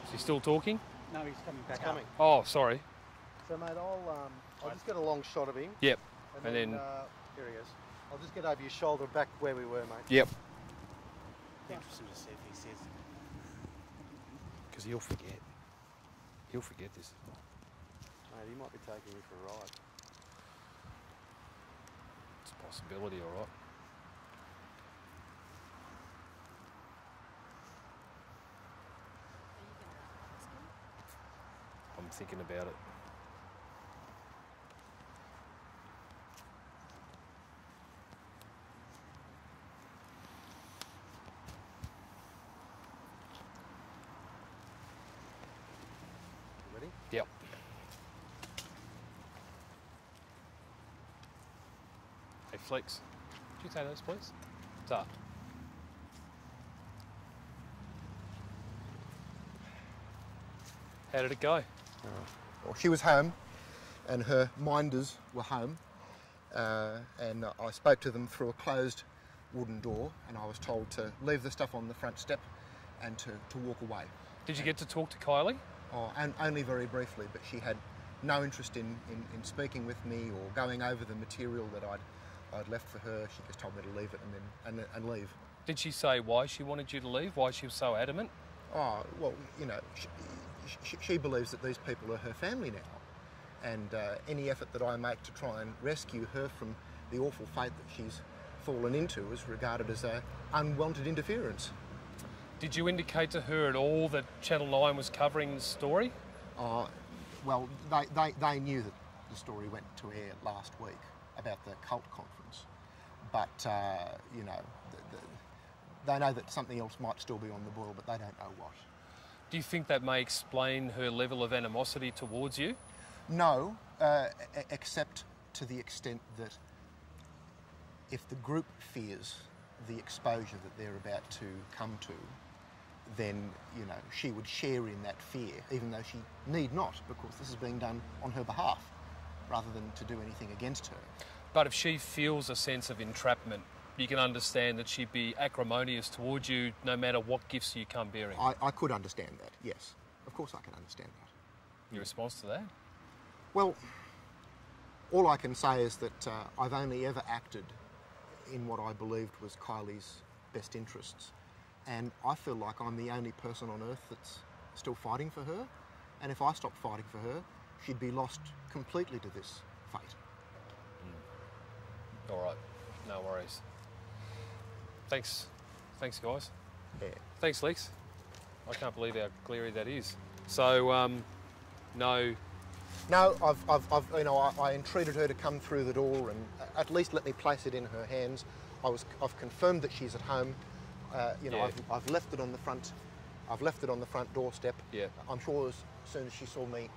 Speaker 6: Is he still talking?
Speaker 1: No, he's coming back.
Speaker 3: Coming.
Speaker 6: Oh, sorry.
Speaker 1: So, mate, I'll just get a long shot of him.
Speaker 6: Yep.
Speaker 1: And then here he is. I'll just get over your shoulder back where we were, mate.
Speaker 6: Yep.
Speaker 3: Interesting to see if he says.
Speaker 6: Because he'll forget. He'll forget this.
Speaker 1: Mate, he might be taking you for a ride.
Speaker 6: It's a possibility, all right. I'm thinking about it.
Speaker 1: You ready?
Speaker 6: Yep. Hey, Flex, could you take those, please? Start. How did it go?
Speaker 3: Well, she was home, and her minders were home, and I spoke to them through a closed wooden door, and I was told to leave the stuff on the front step and to walk away.
Speaker 6: Did you get to talk to Kylie?
Speaker 3: Oh, and only very briefly, but she had no interest in speaking with me or going over the material that I'd left for her. She just told me to leave it and leave.
Speaker 6: Did she say why she wanted you to leave? Why she was so adamant?
Speaker 3: Oh, well, you know, she believes that these people are her family now, and any effort that I make to try and rescue her from the awful fate that she's fallen into is regarded as unwanted interference.
Speaker 6: Did you indicate to her at all that Channel 9 was covering the story?
Speaker 3: Well, they knew that the story went to air last week about the cult conference, but, you know, they know that something else might still be on the boil, but they don't know what.
Speaker 6: Do you think that may explain her level of animosity towards you?
Speaker 3: No, except to the extent that if the group fears the exposure that they're about to come to, then, you know, she would share in that fear, even though she need not, because this is being done on her behalf, rather than to do anything against her.
Speaker 6: But if she feels a sense of entrapment, you can understand that she'd be acrimonious towards you no matter what gifts you come bearing.
Speaker 3: I could understand that, yes. Of course I can understand that.
Speaker 6: Your response to that?
Speaker 3: Well, all I can say is that I've only ever acted in what I believed was Kylie's best interests. And I feel like I'm the only person on earth that's still fighting for her. And if I stopped fighting for her, she'd be lost completely to this fate.
Speaker 6: All right, no worries. Thanks, guys.
Speaker 3: Yeah.
Speaker 6: Thanks, Lex. I can't believe how glary that is. So, no.
Speaker 3: No, I entreated her to come through the door and at least let me place it in her hands. I've confirmed that she's at home.
Speaker 6: Yeah.
Speaker 3: I've left it on the front. I've left it on the front doorstep.
Speaker 6: Yeah.
Speaker 3: I'm sure as soon as she saw me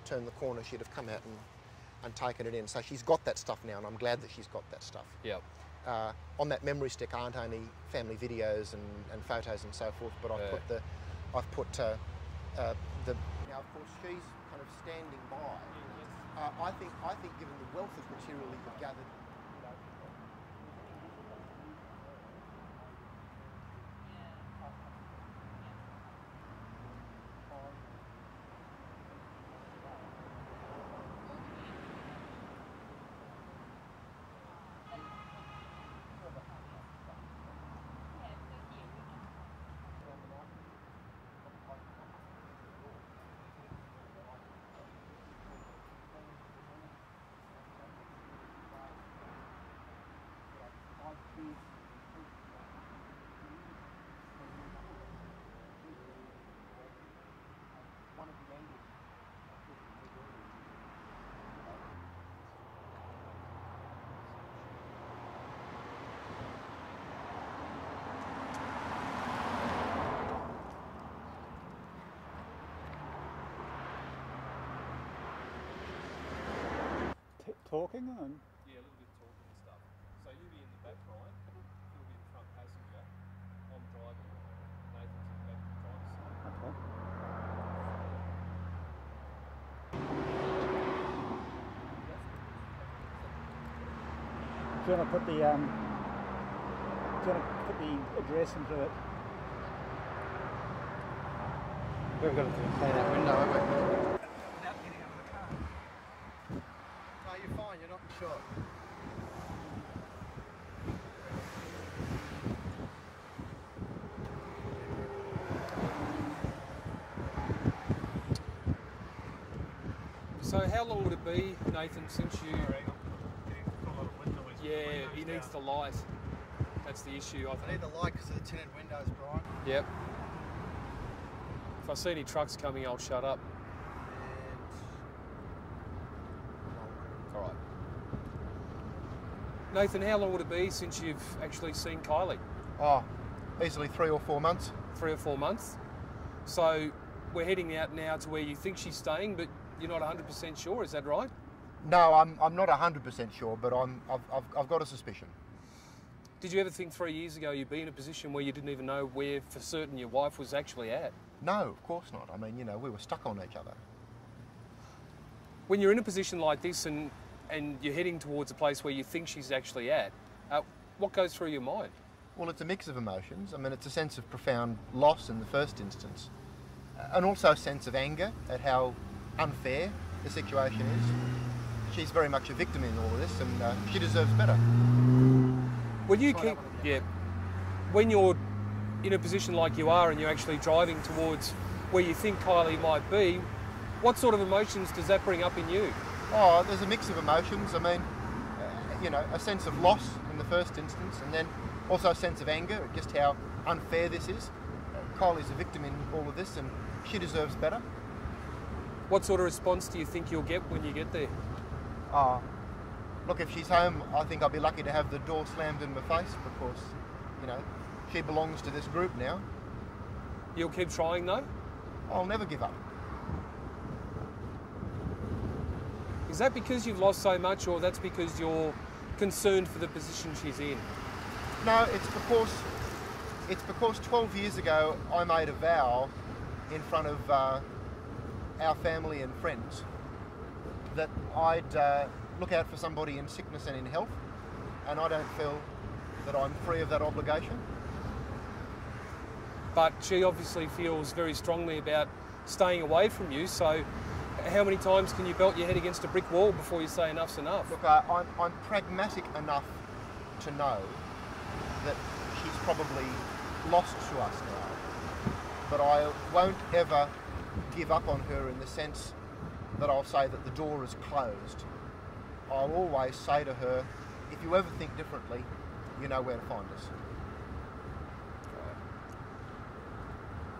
Speaker 3: turn the corner, she'd have come out and taken it in. So she's got that stuff now, and I'm glad that she's got that stuff.
Speaker 6: Yeah.
Speaker 3: On that memory stick aren't only family videos and photos and so forth, but I've put the. Now, of course, she's kind of standing by. I think given the wealth of material that you've gathered.
Speaker 1: Talking and
Speaker 6: Yeah, a little bit of talking and stuff. So you'll be in the back, Brian. You'll be the front passenger. I'm driving. Nathan's in the back driver's side.
Speaker 1: okay. Do you want to put the address into it? We haven't got to clean that window, have we?
Speaker 7: Without getting out of the car.
Speaker 1: No, you're fine, you're not short.
Speaker 6: So how long would it be, Nathan, since you... Yeah, he needs the light. That's the issue, I
Speaker 1: I
Speaker 6: think.
Speaker 1: need the light because of the tinted windows, Brian.
Speaker 6: Yep. If I see any trucks coming, I'll shut up. All right. Nathan, how long would it be since you've actually seen Kylie?
Speaker 3: Oh, easily 3 or 4 months.
Speaker 6: 3 or 4 months. So we're heading out now to where you think she's staying, but you're not 100% sure, is that right?
Speaker 3: No, I'm not 100% sure, but I've got a suspicion.
Speaker 6: Did you ever think 3 years ago you'd be in a position where you didn't even know where for certain your wife was actually at?
Speaker 3: No, of course not. I mean, you know, we were stuck on each other.
Speaker 6: When you're in a position like this and you're heading towards a place where you think she's actually at, what goes through your mind?
Speaker 3: Well, it's a mix of emotions. I mean, it's a sense of profound loss in the first instance, and also a sense of anger at how unfair the situation is. She's very much a victim in all of this, and she deserves better.
Speaker 6: When you're in a position like you are and you're actually driving towards where you think Kylie might be, what sort of emotions does that bring up in you?
Speaker 3: Oh, there's a mix of emotions. I mean, you know, a sense of loss in the first instance, and then also a sense of anger at just how unfair this is. Kylie's a victim in all of this, and she deserves better.
Speaker 6: What sort of response do you think you'll get when you get there?
Speaker 3: Look, if she's home, I think I'll be lucky to have the door slammed in my face because, you know, she belongs to this group now.
Speaker 6: You'll keep trying though?
Speaker 3: I'll never give up.
Speaker 6: Is that because you've lost so much, or that's because you're concerned for the position she's in?
Speaker 3: No, it's because 12 years ago I made a vow in front of our family and friends that I'd look out for somebody in sickness and in health, and I don't feel that I'm free of that obligation.
Speaker 6: But she obviously feels very strongly about staying away from you, so how many times can you belt your head against a brick wall before you say enough's enough?
Speaker 3: Look, I'm pragmatic enough to know that she's probably lost to us now, but I won't ever give up on her in the sense that I'll say that the door is closed. I'll always say to her, if you ever think differently, you know where to find us.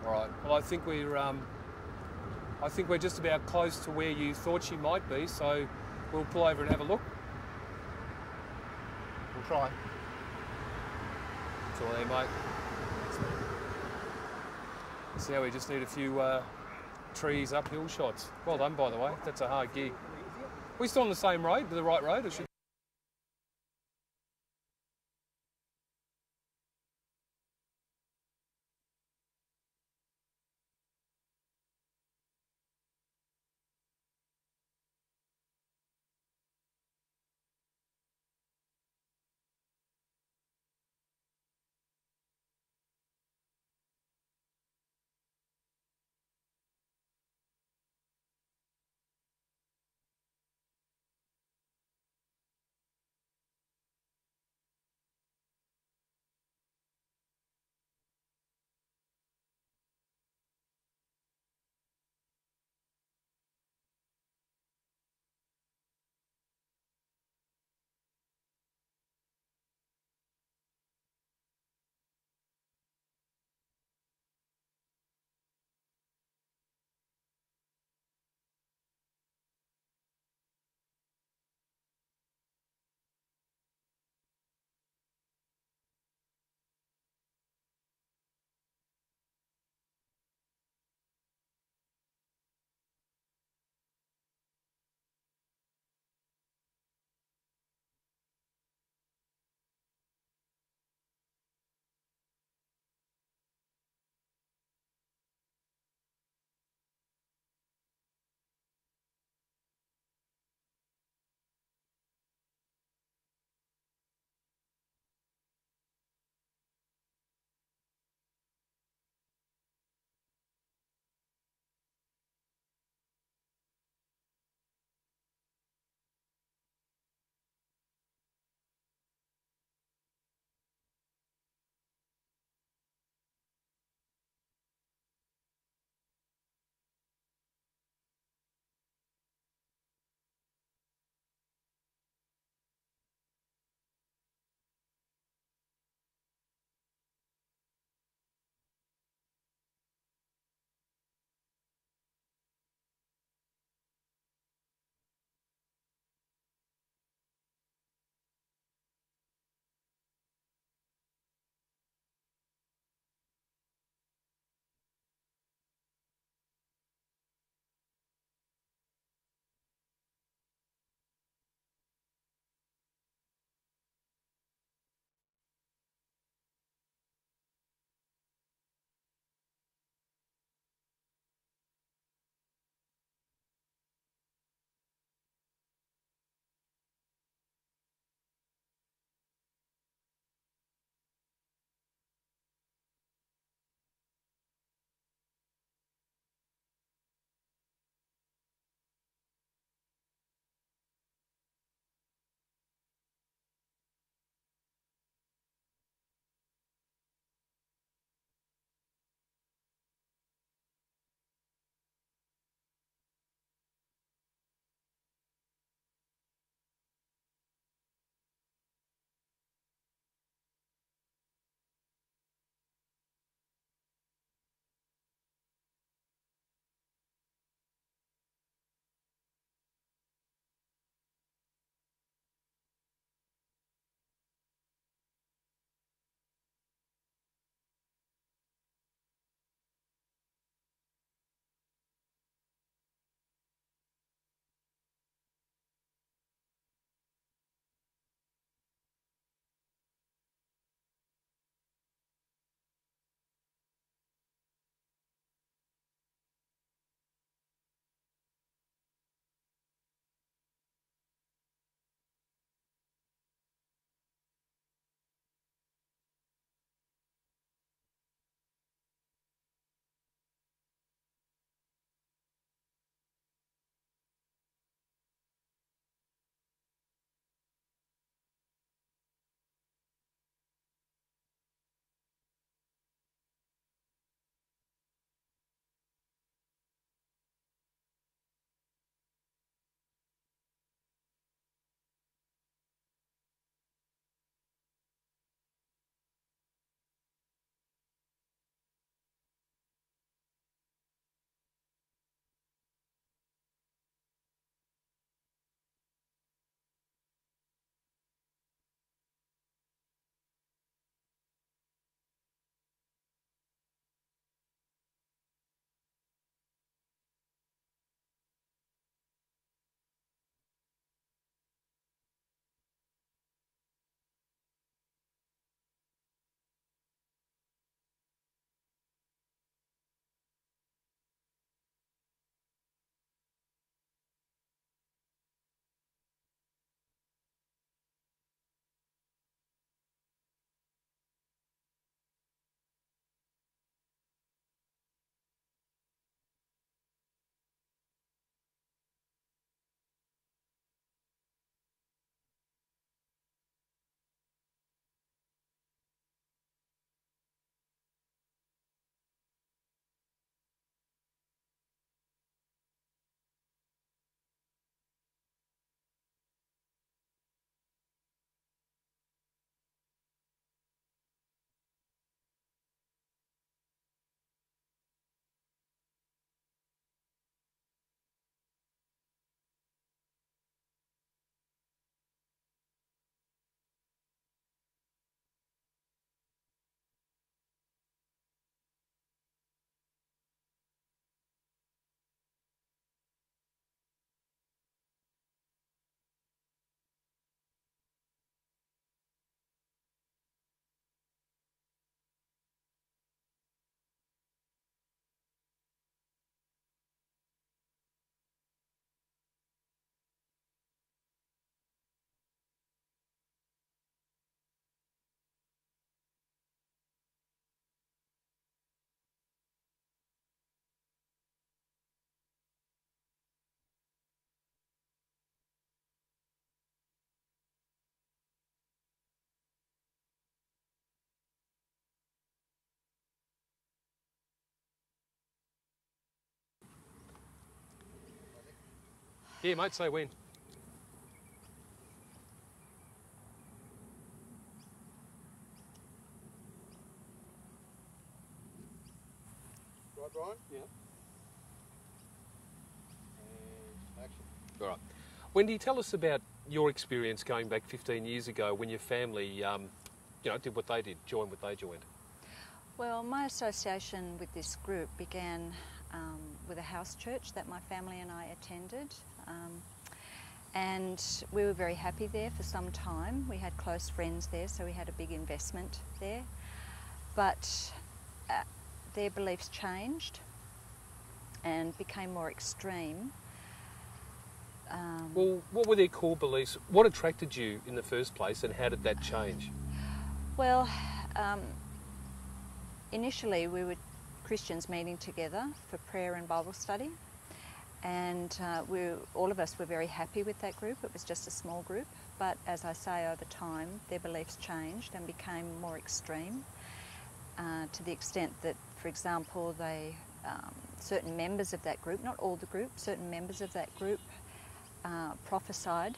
Speaker 6: All right. Well, I think we're just about close to where you thought she might be, so we'll pull over and have a look.
Speaker 3: We'll try.
Speaker 6: It's all there, mate. See how we just need a few trees uphill shots. Well done, by the way. That's a hard gig. Are we still on the same road, the right road, or should Yeah, mate, say when.
Speaker 1: Right, Brian? Yeah. And action.
Speaker 6: All right. Wendy, tell us about your experience going back 15 years ago when your family, did what they did, joined what they joined.
Speaker 10: Well, my association with this group began with a house church that my family and I attended. And we were very happy there for some time. We had close friends there, so we had a big investment there. But their beliefs changed and became more extreme.
Speaker 6: Well, what were their core beliefs? What attracted you in the first place, and how did that change?
Speaker 10: Well, initially we were Christians meeting together for prayer and Bible study, and all of us were very happy with that group. It was just a small group, but as I say, over time their beliefs changed and became more extreme, to the extent that, for example, certain members of that group, not all the group, certain members of that group prophesied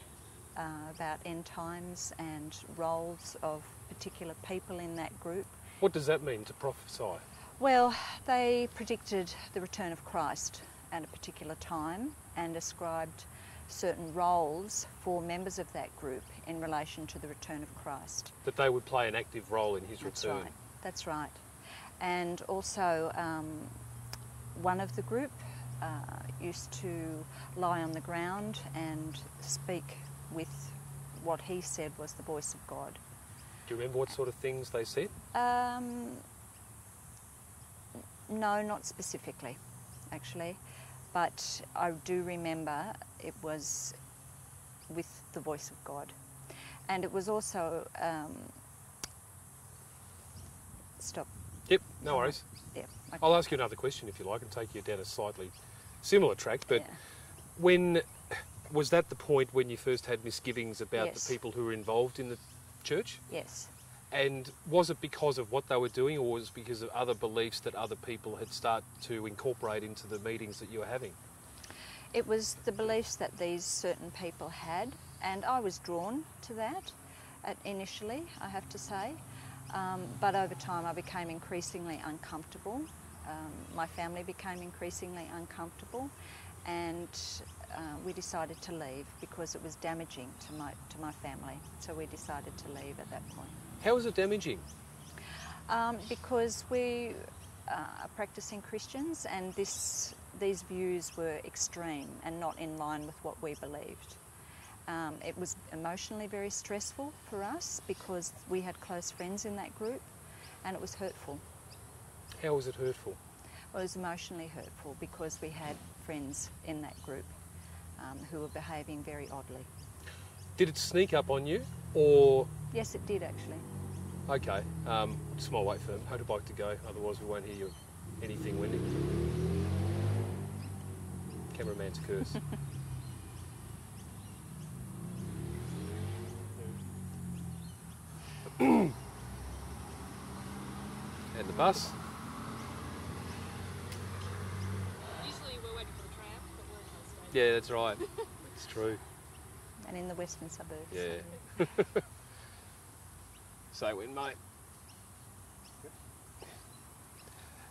Speaker 10: about end times and roles of particular people in that group.
Speaker 6: What does that mean, to prophesy?
Speaker 10: Well, they predicted the return of Christ at a particular time and ascribed certain roles for members of that group in relation to the return of Christ.
Speaker 6: That they would play an active role in his return.
Speaker 10: Right. That's right. And also one of the group used to lie on the ground and speak with what he said was the voice of God.
Speaker 6: Do you remember what sort of things they said?
Speaker 10: No, not specifically, actually. But I do remember it was with the voice of God. And it was also... Stop.
Speaker 6: Yep, no worries.
Speaker 10: Yeah, okay.
Speaker 6: I'll ask you another question if you like and take you down a slightly similar track. But
Speaker 10: yeah.
Speaker 6: When was that the point when you first had misgivings about
Speaker 10: Yes.
Speaker 6: the people who were involved in the church?
Speaker 10: Yes.
Speaker 6: And was it because of what they were doing, or was it because of other beliefs that other people had started to incorporate into the meetings that you were having?
Speaker 10: It was the beliefs that these certain people had, and I was drawn to that initially, I have to say. But over time I became increasingly uncomfortable. My family became increasingly uncomfortable, and we decided to leave because it was damaging to my family. So we decided to leave at that point.
Speaker 6: How was it damaging?
Speaker 10: Because we are practicing Christians, and these views were extreme and not in line with what we believed. It was emotionally very stressful for us because we had close friends in that group, and it was hurtful.
Speaker 6: How was it hurtful?
Speaker 10: Well, it was emotionally hurtful because we had friends in that group who were behaving very oddly. Did
Speaker 6: it sneak up on you, or...?
Speaker 10: Yes, it did, actually.
Speaker 6: Okay, just might wait for the motorbike to go, otherwise we won't hear you anything, Wendy. Cameraman's curse. And the bus.
Speaker 11: Usually we're waiting for the tram, but we're in Hillstate.
Speaker 6: Yeah, that's right. It's true.
Speaker 10: And in the western suburbs.
Speaker 6: Yeah. Say when, mate.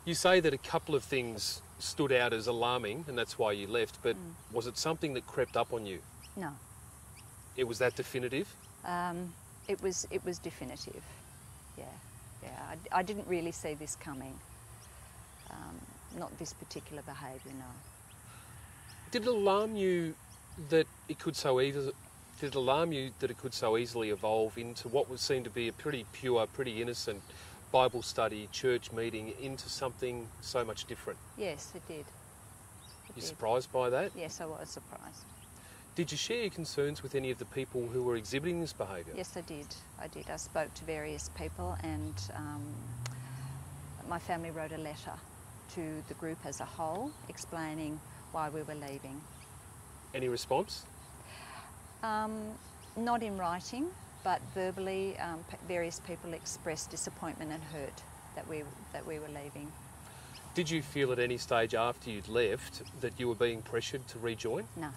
Speaker 6: You say that a couple of things stood out as alarming, and that's why you left, but was it something that crept up on you?
Speaker 10: No.
Speaker 6: It was that definitive?
Speaker 10: It was definitive. Yeah. I didn't really see this coming. Not this particular behaviour, no.
Speaker 6: Did it alarm you that it could so easily evolve into what would seem to be a pretty pure, pretty innocent Bible study, church meeting, into something so much different?
Speaker 10: Yes, it did.
Speaker 6: You surprised by that?
Speaker 10: Yes, I was surprised.
Speaker 6: Did you share your concerns with any of the people who were exhibiting this behaviour?
Speaker 10: Yes, I did. I spoke to various people, and my family wrote a letter to the group as a whole explaining why we were leaving.
Speaker 6: Any response?
Speaker 10: Not in writing, but verbally, various people expressed disappointment and hurt that we were leaving.
Speaker 6: Did you feel at any stage after you'd left that you were being pressured to rejoin?
Speaker 10: No.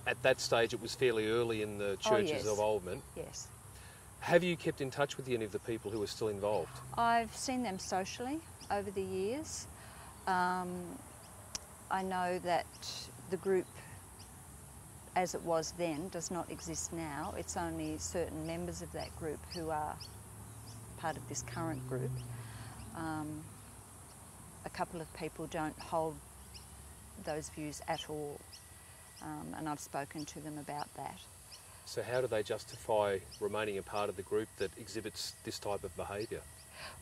Speaker 6: at that stage it was fairly early in the church's involvement.
Speaker 10: Yes.
Speaker 6: Have you kept in touch with any of the people who are still involved?
Speaker 10: I've seen them socially over the years. I know that the group, as it was then, does not exist now. It's only certain members of that group who are part of this current group. A couple of people don't hold those views at all, and I've spoken to them about that.
Speaker 6: So how do they justify remaining a part of the group that exhibits this type of behaviour?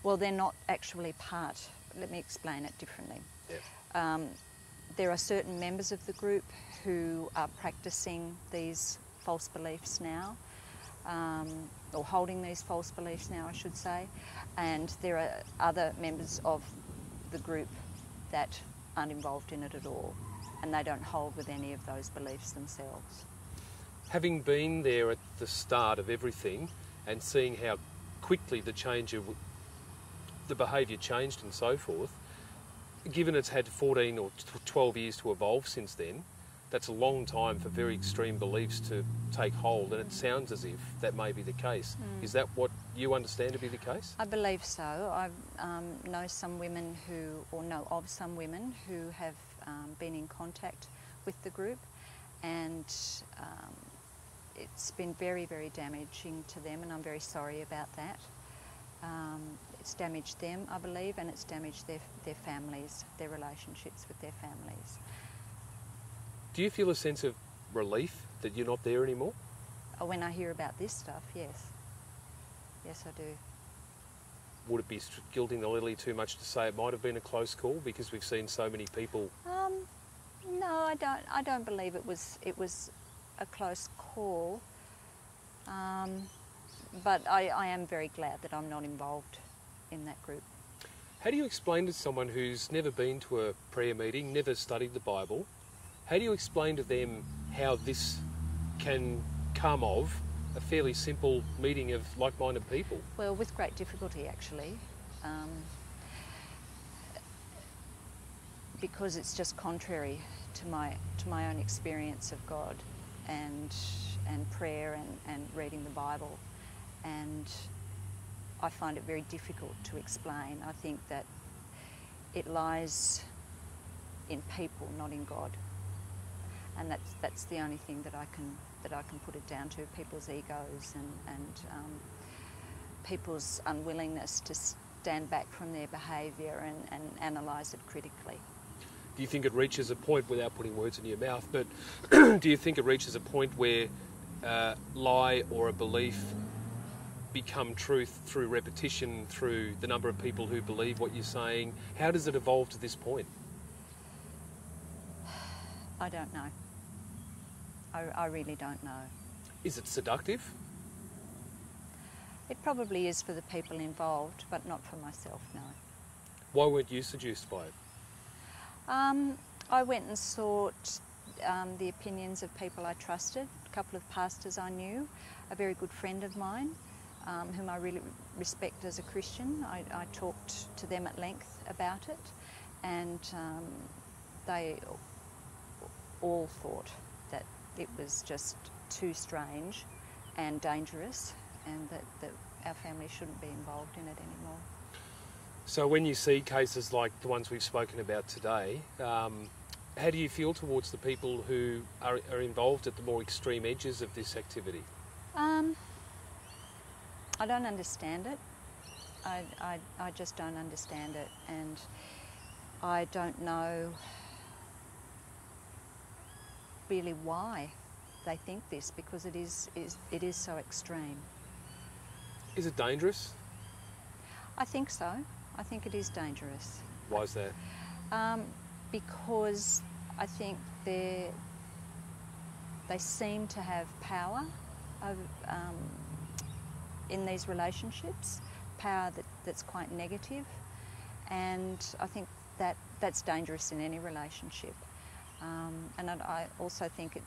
Speaker 10: Well, they're not actually part. Let me explain it differently.
Speaker 6: Yeah.
Speaker 10: There are certain members of the group who are practicing these false beliefs now, or holding these false beliefs now, I should say, and there are other members of the group that aren't involved in it at all, and they don't hold with any of those beliefs themselves.
Speaker 6: Having been there at the start of everything and seeing how quickly the behaviour changed and so forth, given it's had 14 or 12 years to evolve since then, that's a long time for very extreme beliefs to take hold, and it sounds as if that may be the case. Is that what you understand to be the case?
Speaker 10: I believe so. I know some women know of some women who have been in contact with the group, and it's been very, very damaging to them, and I'm very sorry about that. It's damaged them, I believe, and it's damaged their families, their relationships with their families.
Speaker 6: Do you feel a sense of relief that you're not there anymore?
Speaker 10: When I hear about this stuff, yes. Yes, I do.
Speaker 6: Would it be gilding the lily too much to say it might have been a close call because we've seen so many people?
Speaker 10: No, I don't. I don't believe it was a close call. But I am very glad that I'm not involved in that group.
Speaker 6: How do you explain to someone who's never been to a prayer meeting, never studied the Bible, how do you explain to them how this can come of a fairly simple meeting of like-minded people?
Speaker 10: Well, with great difficulty, actually, because it's just contrary to my own experience of God and prayer and reading the Bible, and I find it very difficult to explain. I think that it lies in people, not in God, and that's the only thing that I can put it down to: people's egos and people's unwillingness to stand back from their behaviour and analyse it critically.
Speaker 6: Do you think it reaches a point, without putting words in your mouth, but do you think it reaches a point where lie or a belief become truth through repetition, through the number of people who believe what you're saying? How does it evolve to this point?
Speaker 10: I don't know. I really don't know.
Speaker 6: Is it seductive?
Speaker 10: It probably is for the people involved, but not for myself, no.
Speaker 6: Why weren't you seduced by it?
Speaker 10: I went and sought the opinions of people I trusted, a couple of pastors I knew, a very good friend of mine, whom I really respect as a Christian. I talked to them at length about it, and they all thought that it was just too strange and dangerous, and that our family shouldn't be involved in it anymore.
Speaker 6: So when you see cases like the ones we've spoken about today, how do you feel towards the people who are involved at the more extreme edges of this activity?
Speaker 10: I don't understand it. I just don't understand it, and I don't know really why they think this, because it is so extreme.
Speaker 6: Is it dangerous?
Speaker 10: I think so. I think it is dangerous.
Speaker 6: Why is that?
Speaker 10: Because I think they seem to have power in these relationships, power that's quite negative, and I think that's dangerous in any relationship. And I also think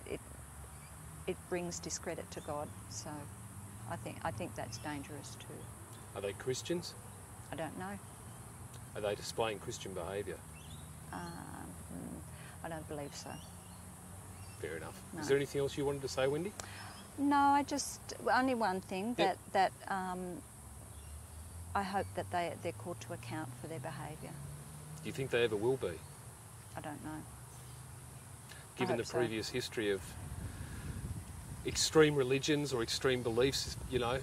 Speaker 10: it brings discredit to God. So I think that's dangerous too.
Speaker 6: Are they Christians?
Speaker 10: I don't know.
Speaker 6: Are they displaying Christian behaviour?
Speaker 10: I don't believe so.
Speaker 6: Fair enough.
Speaker 10: No.
Speaker 6: Is there anything else you wanted to say, Wendy?
Speaker 10: No, I just only one thing
Speaker 6: Yep.
Speaker 10: that I hope that they're called to account for their behaviour.
Speaker 6: Do you think they ever will be?
Speaker 10: I don't know.
Speaker 6: Given the
Speaker 10: hope so.
Speaker 6: previous history of extreme religions or extreme beliefs, you know,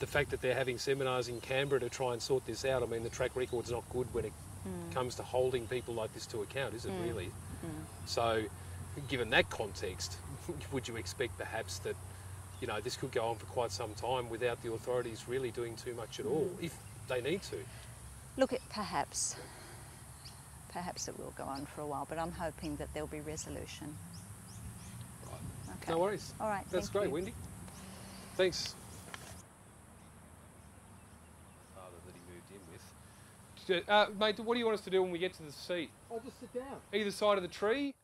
Speaker 6: the fact that they're having seminars in Canberra to try and sort this out, I mean, the track record's not good when it comes to holding people like this to account, is it really? So, given that context, would you expect perhaps that, you know, this could go on for quite some time without the authorities really doing too much at all, if they need to?
Speaker 10: Look, perhaps it will go on for a while, but I'm hoping that there'll be resolution.
Speaker 6: Right.
Speaker 10: Okay.
Speaker 6: No worries.
Speaker 10: All right.
Speaker 6: That's
Speaker 10: thank
Speaker 6: great,
Speaker 10: you.
Speaker 6: Wendy. Thanks. Father that he moved in with. Mate, what do you want us to do when we get to the seat?
Speaker 1: I'll just sit down.
Speaker 6: Either side of the tree?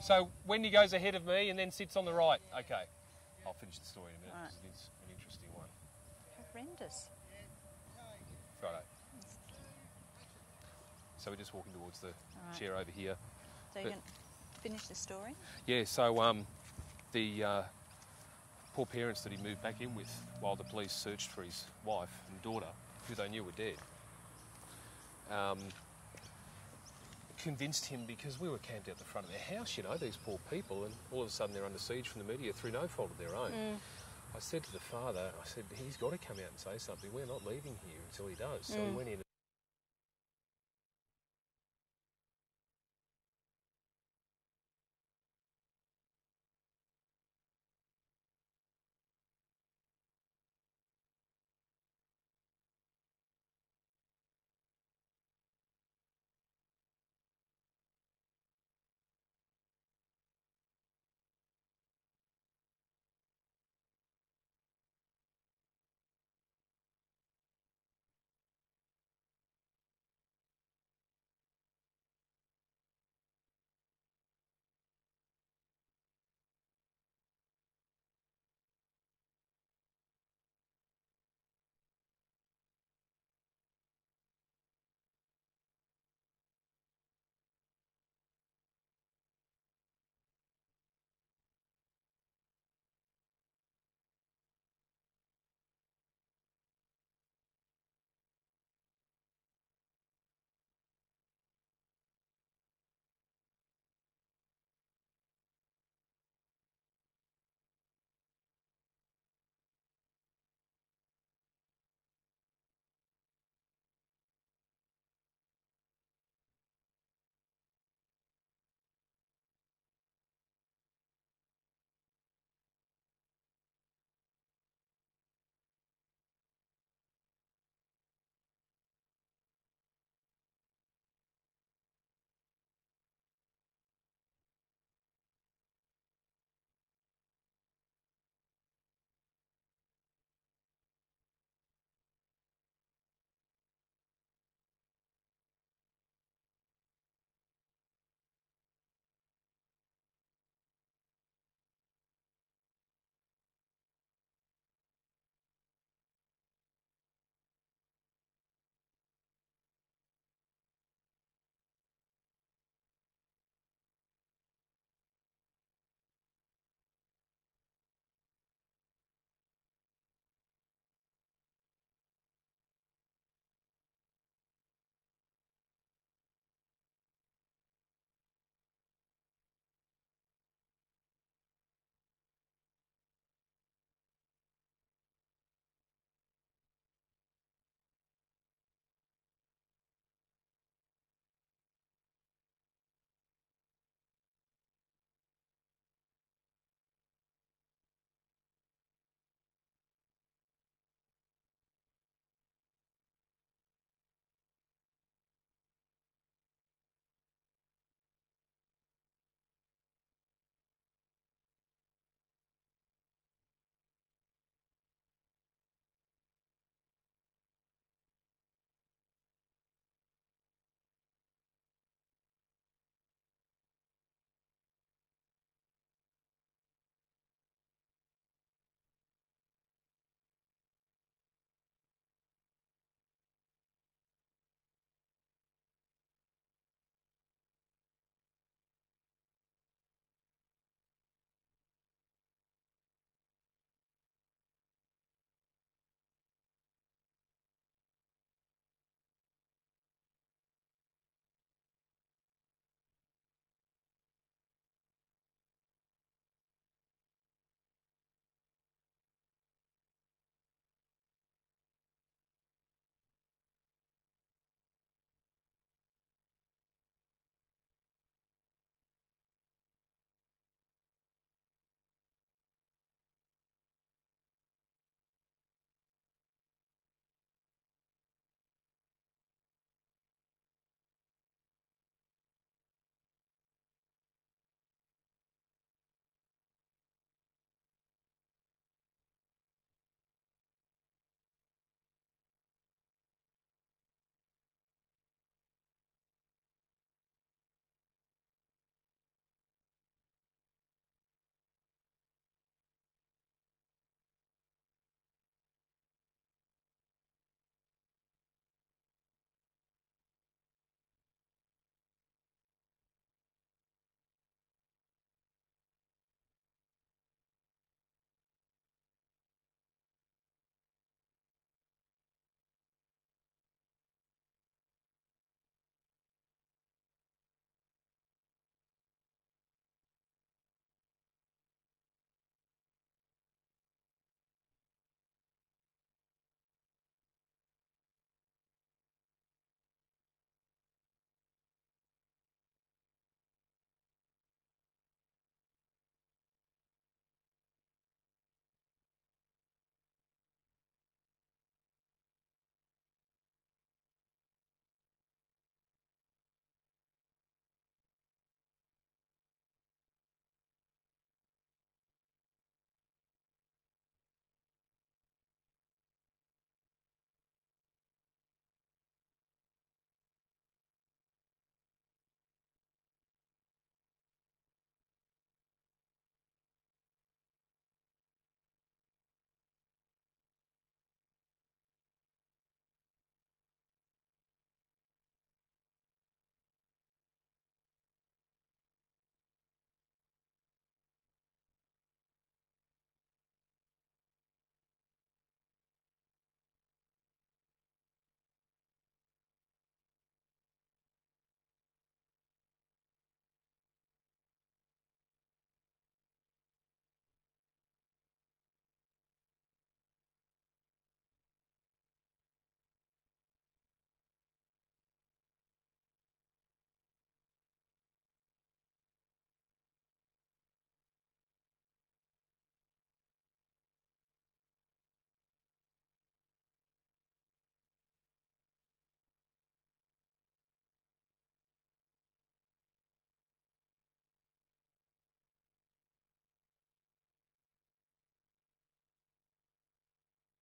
Speaker 6: So Wendy goes ahead of me and then sits on the right. Okay. I'll finish the story in a minute because it's an interesting one.
Speaker 10: Horrendous.
Speaker 6: Righto. So we're just walking towards the
Speaker 10: right.
Speaker 6: chair over here.
Speaker 10: So you're going to finish the story?
Speaker 6: Yeah, so the poor parents that he moved back in with while the police searched for his wife and daughter, who they knew were dead, convinced him, because we were camped out the front of their house, you know, these poor people, and all of a sudden they're under siege from the media through no fault of their own. I said to the father, I said, he's got to come out and say something. We're not leaving here until he does. So he went in